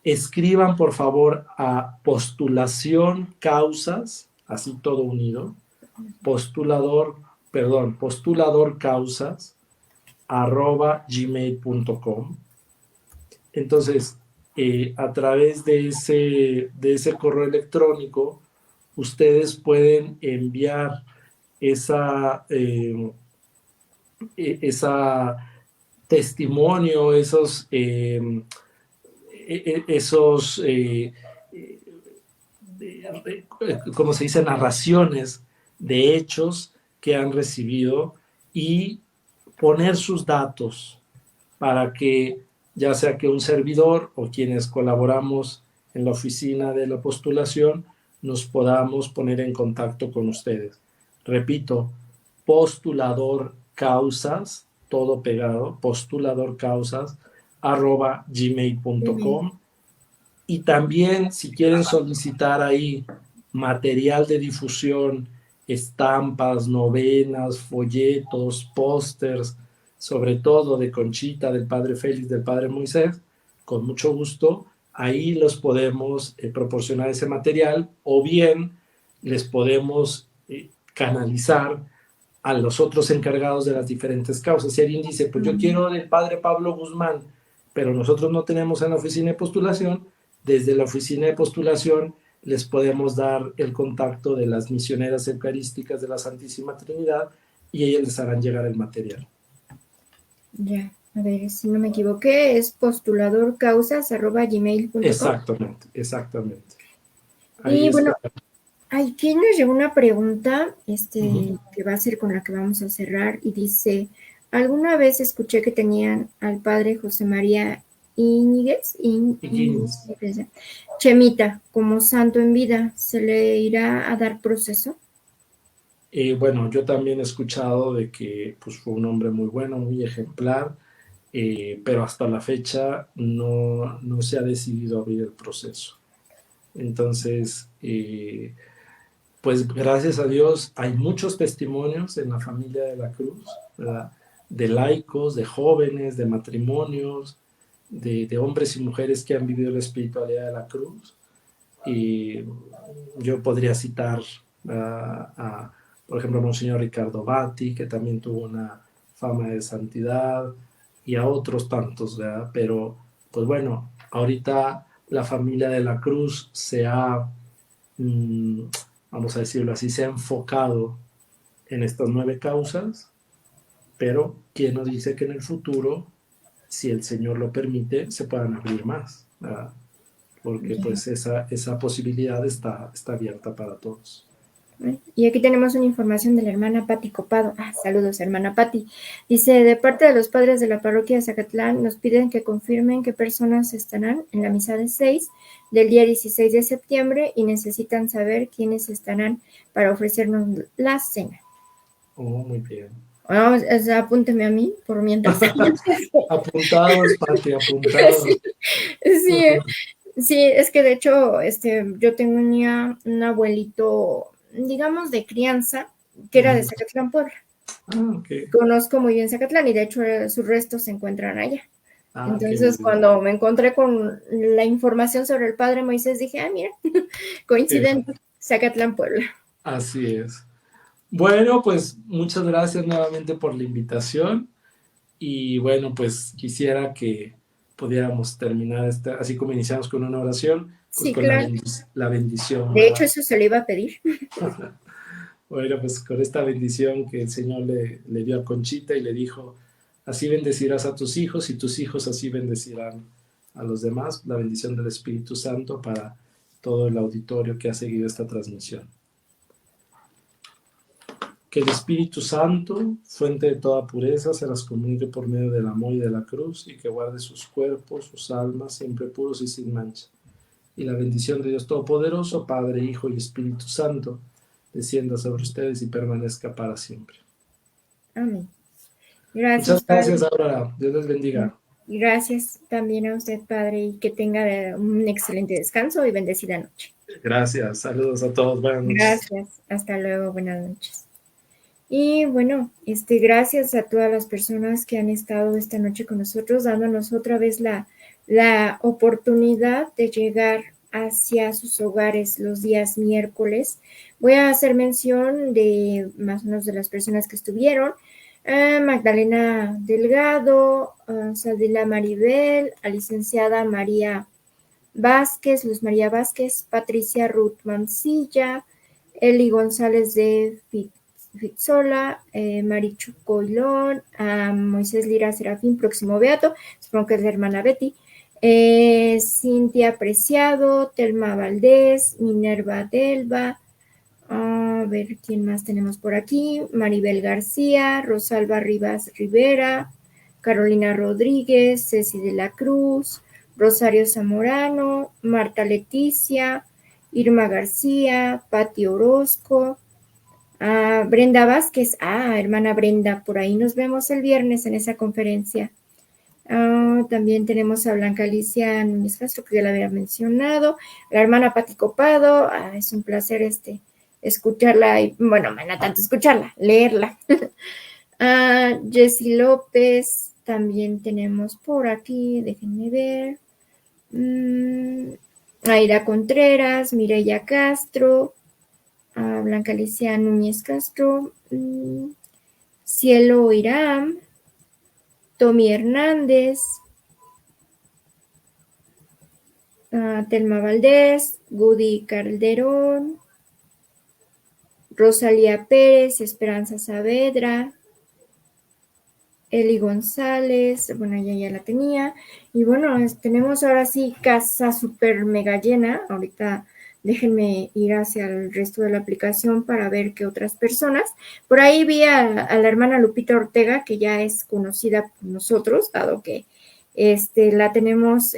escriban por favor a postulación causas, así todo unido, postulador causas @gmail.com. Entonces, a través de ese correo electrónico, ustedes pueden enviar esa testimonio, esos ¿cómo se dice? Narraciones de hechos que han recibido, y poner sus datos para que, ya sea que un servidor o quienes colaboramos en la oficina de la postulación, nos podamos poner en contacto con ustedes. Repito, postulador causas, todo pegado, postulador causas @gmail.com. Y también, si quieren solicitar ahí material de difusión, estampas, novenas, folletos, pósters, sobre todo de Conchita, del Padre Félix, del Padre Moisés, con mucho gusto, ahí los podemos proporcionar ese material, o bien les podemos canalizar a los otros encargados de las diferentes causas. Si alguien dice, pues yo quiero del Padre Pablo Guzmán, pero nosotros no tenemos en la oficina de postulación, desde la oficina de postulación les podemos dar el contacto de las misioneras eucarísticas de la Santísima Trinidad y ellas les harán llegar el material.
Ya, a ver, si no me equivoqué, es postuladorcausas@gmail.com.
Exactamente. Ahí
y bueno, aquí nos llegó una pregunta que va a ser con la que vamos a cerrar, y dice: alguna vez escuché que tenían al padre José María Íñiguez Chemita como santo en vida. ¿Se le irá a dar proceso?
Bueno, yo también he escuchado de que pues, fue un hombre muy bueno, muy ejemplar, pero hasta la fecha no se ha decidido abrir el proceso. Entonces, pues gracias a Dios hay muchos testimonios en la familia de la Cruz, ¿verdad? De laicos, de jóvenes, de matrimonios, de hombres y mujeres que han vivido la espiritualidad de la Cruz. Y yo podría citar por ejemplo, a Monseñor Ricardo Batti, que también tuvo una fama de santidad, y a otros tantos, ¿verdad? Pero, pues bueno, ahorita la familia de la Cruz se ha, vamos a decirlo así, se ha enfocado en estas 9 causas, pero ¿quién nos dice que en el futuro, si el Señor lo permite, se puedan abrir más, ¿verdad? Porque pues esa posibilidad está abierta para todos.
Y aquí tenemos una información de la hermana Pati Copado. Saludos, hermana Pati. Dice: de parte de los padres de la parroquia de Zacatlán, nos piden que confirmen qué personas estarán en la misa de 6 del día 16 de septiembre, y necesitan saber quiénes estarán para ofrecernos la cena.
Muy bien.
Apúnteme a mí por mientras.
Apuntados, Pati, apuntados.
Sí, Sí, es que de hecho, yo tenía un abuelito, digamos, de crianza, que era de Zacatlán, Puebla.
Ok.
Conozco muy bien Zacatlán y de hecho sus restos se encuentran allá.
Qué
Entonces,
bien.
cuando me encontré con la información sobre el padre Moisés, dije, mira, coincidente, Zacatlán, Puebla.
Así es. Bueno, pues muchas gracias nuevamente por la invitación y bueno, pues quisiera que pudiéramos terminar así como iniciamos con una oración, pues
Sí,
con
claro.
la bendición,
De hecho,
¿verdad?
eso se le iba a pedir.
Bueno, pues con esta bendición que el Señor le dio a Conchita y le dijo, así bendecirás a tus hijos y tus hijos así bendecirán a los demás, la bendición del Espíritu Santo para todo el auditorio que ha seguido esta transmisión. Que el Espíritu Santo, fuente de toda pureza, se las comunique por medio del amor y de la cruz y que guarde sus cuerpos, sus almas, siempre puros y sin mancha. Y la bendición de Dios Todopoderoso, Padre, Hijo y Espíritu Santo, descienda sobre ustedes y permanezca para siempre.
Amén.
Muchas
Gracias,
gracias,
Padre.
Aurora. Dios les bendiga.
Gracias también a usted, Padre, y que tenga un excelente descanso y bendecida noche.
Gracias. Saludos a todos. Buenas noches.
Gracias. Hasta luego. Buenas noches. Y bueno, gracias a todas las personas que han estado esta noche con nosotros, dándonos otra vez la oportunidad de llegar hacia sus hogares los días miércoles. Voy a hacer mención de más o menos de las personas que estuvieron. Magdalena Delgado, Sadila Maribel, a licenciada María Vázquez, Luz María Vázquez, Patricia Ruth Mancilla, Eli González de Fitzola, Marichu Coilón, a Moisés Lira Serafín, próximo beato, supongo que es la hermana Betty, Cintia Preciado, Telma Valdés, Minerva Delva, a ver quién más tenemos por aquí, Maribel García, Rosalba Rivas Rivera, Carolina Rodríguez, Ceci de la Cruz, Rosario Zamorano, Marta Leticia, Irma García, Pati Orozco, Brenda Vázquez, hermana Brenda, por ahí nos vemos el viernes en esa conferencia. También tenemos a Blanca Alicia Núñez Castro, que ya la había mencionado, la hermana Pati Copado, es un placer escucharla, y bueno, no tanto escucharla, leerla. Jessy López, también tenemos por aquí, déjenme ver, Aida Contreras, Mireya Castro, Blanca Alicia Núñez Castro, Cielo Irán, Tommy Hernández, Telma Valdés, Gudi Calderón, Rosalía Pérez, Esperanza Saavedra, Eli González, bueno, ya la tenía. Y bueno, tenemos ahora sí casa súper mega llena. Ahorita déjenme ir hacia el resto de la aplicación para ver qué otras personas. Por ahí vi a la hermana Lupita Ortega, que ya es conocida por nosotros, dado que la tenemos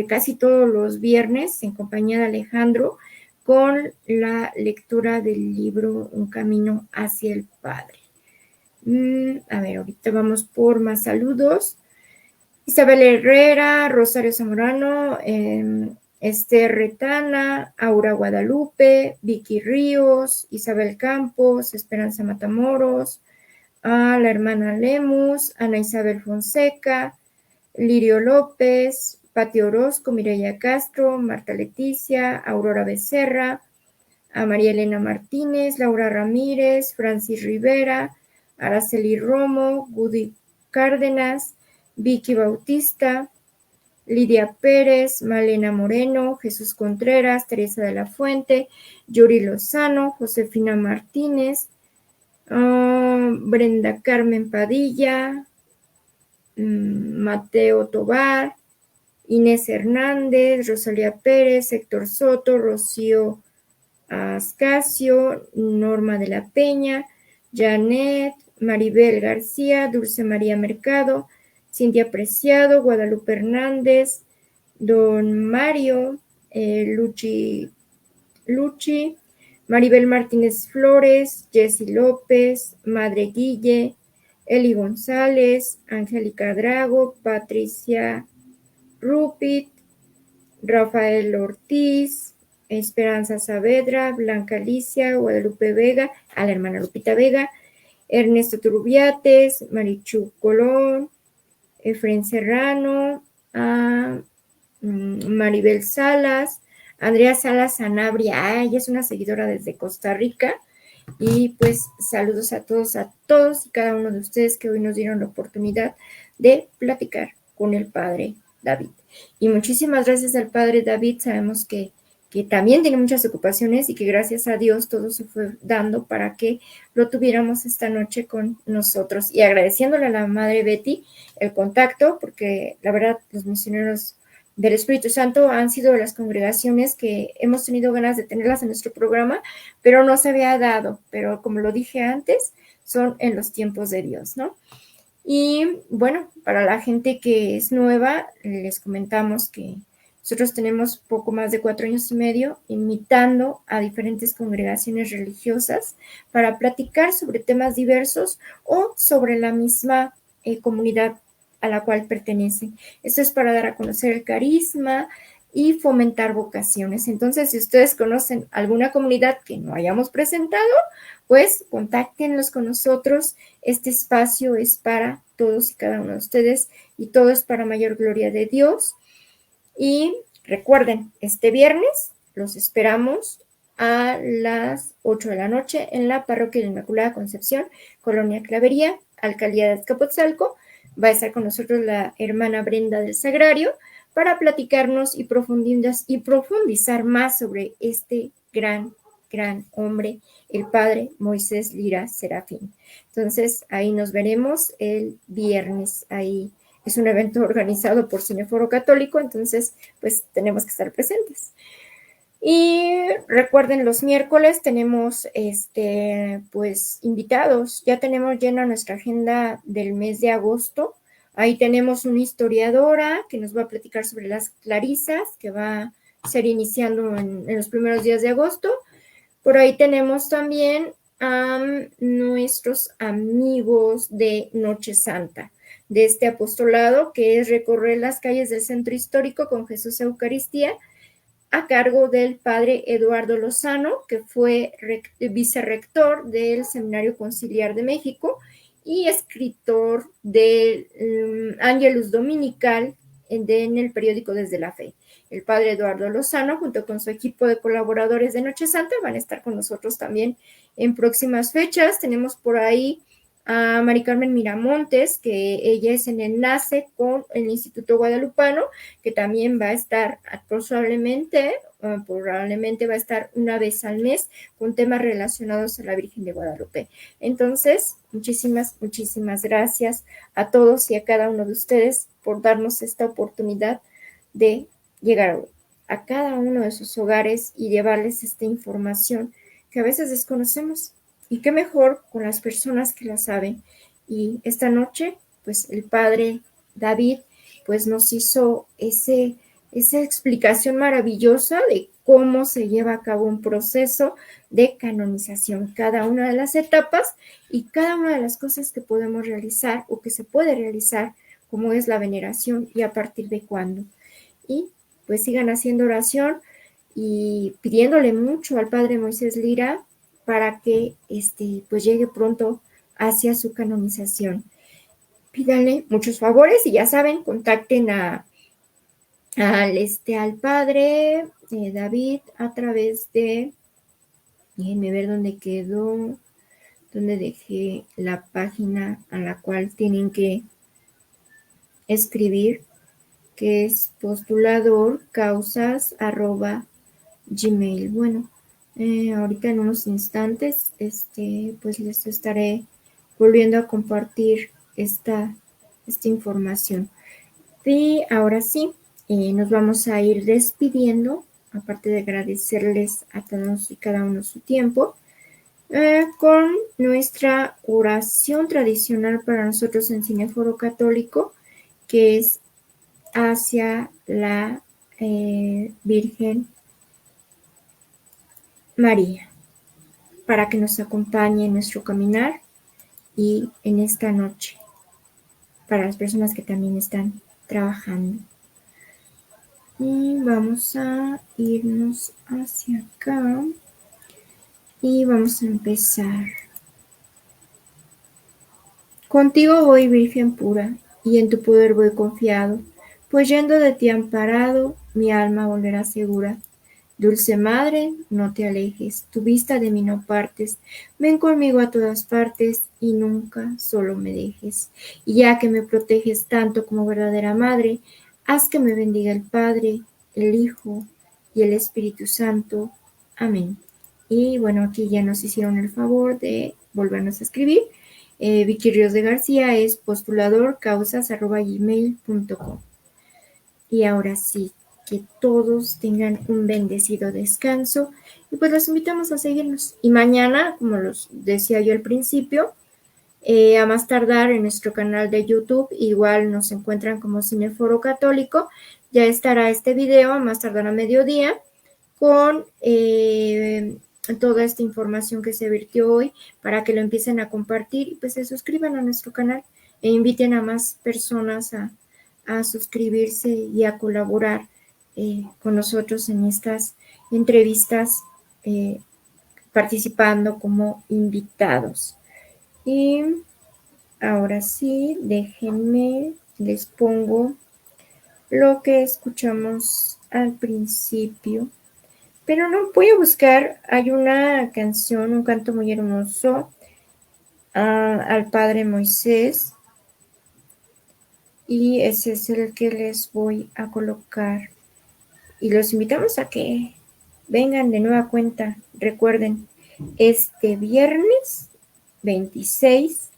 casi todos los viernes en compañía de Alejandro con la lectura del libro Un Camino hacia el Padre. A ver, ahorita vamos por más saludos. Isabel Herrera, Rosario Zamorano, Esther Retana, Aura Guadalupe, Vicky Ríos, Isabel Campos, Esperanza Matamoros, a la hermana Lemus, Ana Isabel Fonseca, Lirio López, Pati Orozco, Mireya Castro, Marta Leticia, Aurora Becerra, a María Elena Martínez, Laura Ramírez, Francis Rivera, Araceli Romo, Gudi Cárdenas, Vicky Bautista, Lidia Pérez, Malena Moreno, Jesús Contreras, Teresa de la Fuente, Yuri Lozano, Josefina Martínez, Brenda Carmen Padilla, Mateo Tobar, Inés Hernández, Rosalía Pérez, Héctor Soto, Rocío Ascasio, Norma de la Peña, Janet, Maribel García, Dulce María Mercado, Cintia Preciado, Guadalupe Hernández, Don Mario, Luchi, Maribel Martínez Flores, Jessy López, Madre Guille, Eli González, Angélica Drago, Patricia Rupit, Rafael Ortiz, Esperanza Saavedra, Blanca Alicia, Guadalupe Vega, a la hermana Lupita Vega, Ernesto Turbiates, Marichu Colón, Efren Serrano, a Maribel Salas, Andrea Salas Sanabria, ella es una seguidora desde Costa Rica. Y pues saludos a todos y cada uno de ustedes que hoy nos dieron la oportunidad de platicar con el padre David. Y muchísimas gracias al padre David, sabemos que también tiene muchas ocupaciones y que gracias a Dios todo se fue dando para que lo tuviéramos esta noche con nosotros. Y agradeciéndole a la madre Betty el contacto, porque la verdad los misioneros del Espíritu Santo han sido las congregaciones que hemos tenido ganas de tenerlas en nuestro programa, pero no se había dado, pero como lo dije antes, son en los tiempos de Dios, ¿no? Y bueno, para la gente que es nueva, les comentamos que nosotros tenemos poco más de 4 años y medio invitando a diferentes congregaciones religiosas para platicar sobre temas diversos o sobre la misma comunidad a la cual pertenecen. Esto es para dar a conocer el carisma y fomentar vocaciones. Entonces, si ustedes conocen alguna comunidad que no hayamos presentado, pues contáctenlos con nosotros. Este espacio es para todos y cada uno de ustedes y todo es para mayor gloria de Dios. Y recuerden, este viernes los esperamos a las 8 de la noche en la Parroquia de la Inmaculada Concepción, Colonia Clavería, Alcaldía de Azcapotzalco. Va a estar con nosotros la hermana Brenda del Sagrario para platicarnos y profundizar más sobre este gran hombre, el padre Moisés Lira Serafín. Entonces, ahí nos veremos el viernes. Ahí es un evento organizado por Cineforo Católico, entonces, pues, tenemos que estar presentes. Y recuerden, los miércoles tenemos, pues, invitados. Ya tenemos llena nuestra agenda del mes de agosto. Ahí tenemos una historiadora que nos va a platicar sobre las clarisas, que va a ser iniciando en los primeros días de agosto. Por ahí tenemos también a nuestros amigos de Noche Santa, de este apostolado, que es recorrer las calles del centro histórico con Jesús Eucaristía, a cargo del padre Eduardo Lozano, que fue vicerrector del Seminario Conciliar de México y escritor del Ángelus Dominical en el periódico Desde la Fe. El padre Eduardo Lozano, junto con su equipo de colaboradores de Noche Santa, van a estar con nosotros también en próximas fechas. Tenemos por ahí a Mari Carmen Miramontes, que ella es en enlace con el Instituto Guadalupano, que también va a estar probablemente va a estar una vez al mes con temas relacionados a la Virgen de Guadalupe. Entonces, muchísimas gracias a todos y a cada uno de ustedes por darnos esta oportunidad de llegar a cada uno de sus hogares y llevarles esta información que a veces desconocemos. Y qué mejor con las personas que la saben. Y esta noche, pues el padre David, pues nos hizo esa explicación maravillosa de cómo se lleva a cabo un proceso de canonización, cada una de las etapas y cada una de las cosas que podemos realizar o que se puede realizar, como es la veneración y a partir de cuándo. Y pues sigan haciendo oración y pidiéndole mucho al padre Moisés Lira para que pues llegue pronto hacia su canonización. Pídanle muchos favores y ya saben, contacten al padre David a través de, déjenme ver dónde quedó, dónde dejé la página a la cual tienen que escribir, que es postuladorcausas@gmail. Bueno, ahorita en unos instantes, pues les estaré volviendo a compartir esta información. Y ahora sí, nos vamos a ir despidiendo, aparte de agradecerles a todos y cada uno su tiempo, con nuestra oración tradicional para nosotros en Cineforo Católico, que es hacia la Virgen María, para que nos acompañe en nuestro caminar y en esta noche, para las personas que también están trabajando. Y vamos a irnos hacia acá. Y vamos a empezar. Contigo voy, Virgen pura, y en tu poder voy confiado, pues yendo de ti amparado, mi alma volverá segura. Dulce Madre, no te alejes, tu vista de mí no partes, ven conmigo a todas partes y nunca solo me dejes. Y ya que me proteges tanto como verdadera Madre, haz que me bendiga el Padre, el Hijo y el Espíritu Santo. Amén. Y bueno, aquí ya nos hicieron el favor de volvernos a escribir. Vicky Ríos de García es postuladorcausas@gmail.com. Y ahora sí, que todos tengan un bendecido descanso y pues los invitamos a seguirnos. Y mañana, como los decía yo al principio, a más tardar en nuestro canal de YouTube, igual nos encuentran como Cineforo Católico, ya estará este video a más tardar a mediodía con toda esta información que se virtió hoy para que lo empiecen a compartir y pues se suscriban a nuestro canal e inviten a más personas a suscribirse y a colaborar con nosotros en estas entrevistas, participando como invitados. Y ahora sí, déjenme, les pongo lo que escuchamos al principio. Pero no, voy a buscar, hay una canción, un canto muy hermoso al Padre Moisés. Y ese es el que les voy a colocar. Y los invitamos a que vengan de nueva cuenta. Recuerden, este viernes 26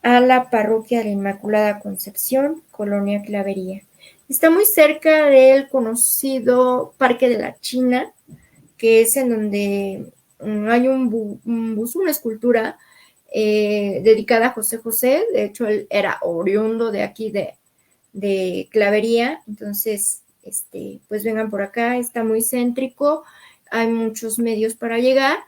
a la Parroquia de la Inmaculada Concepción, Colonia Clavería. Está muy cerca del conocido Parque de la China, que es en donde hay una escultura dedicada a José José. De hecho, él era oriundo de aquí de Clavería. Entonces, pues vengan por acá, está muy céntrico, hay muchos medios para llegar.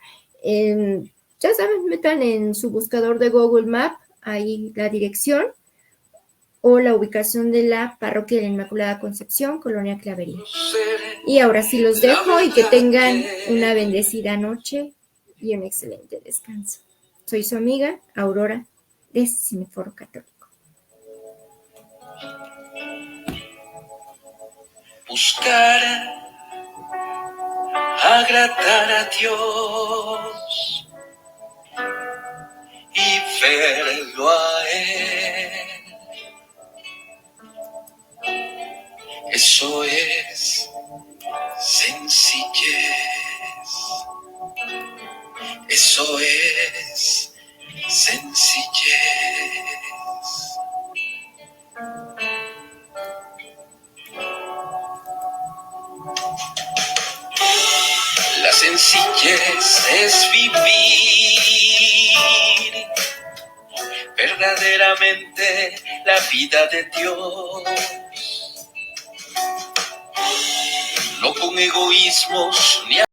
Ya saben, metan en su buscador de Google Maps ahí la dirección o la ubicación de la Parroquia de la Inmaculada Concepción, Colonia Clavería. Y ahora sí los dejo y que tengan una bendecida noche y un excelente descanso. Soy su amiga Aurora de Cineforo Católico.
Buscar agradar a Dios y verlo a Él. Eso es sencillez. Eso es sencillez. La sencillez es vivir verdaderamente la vida de Dios, no con egoísmos ni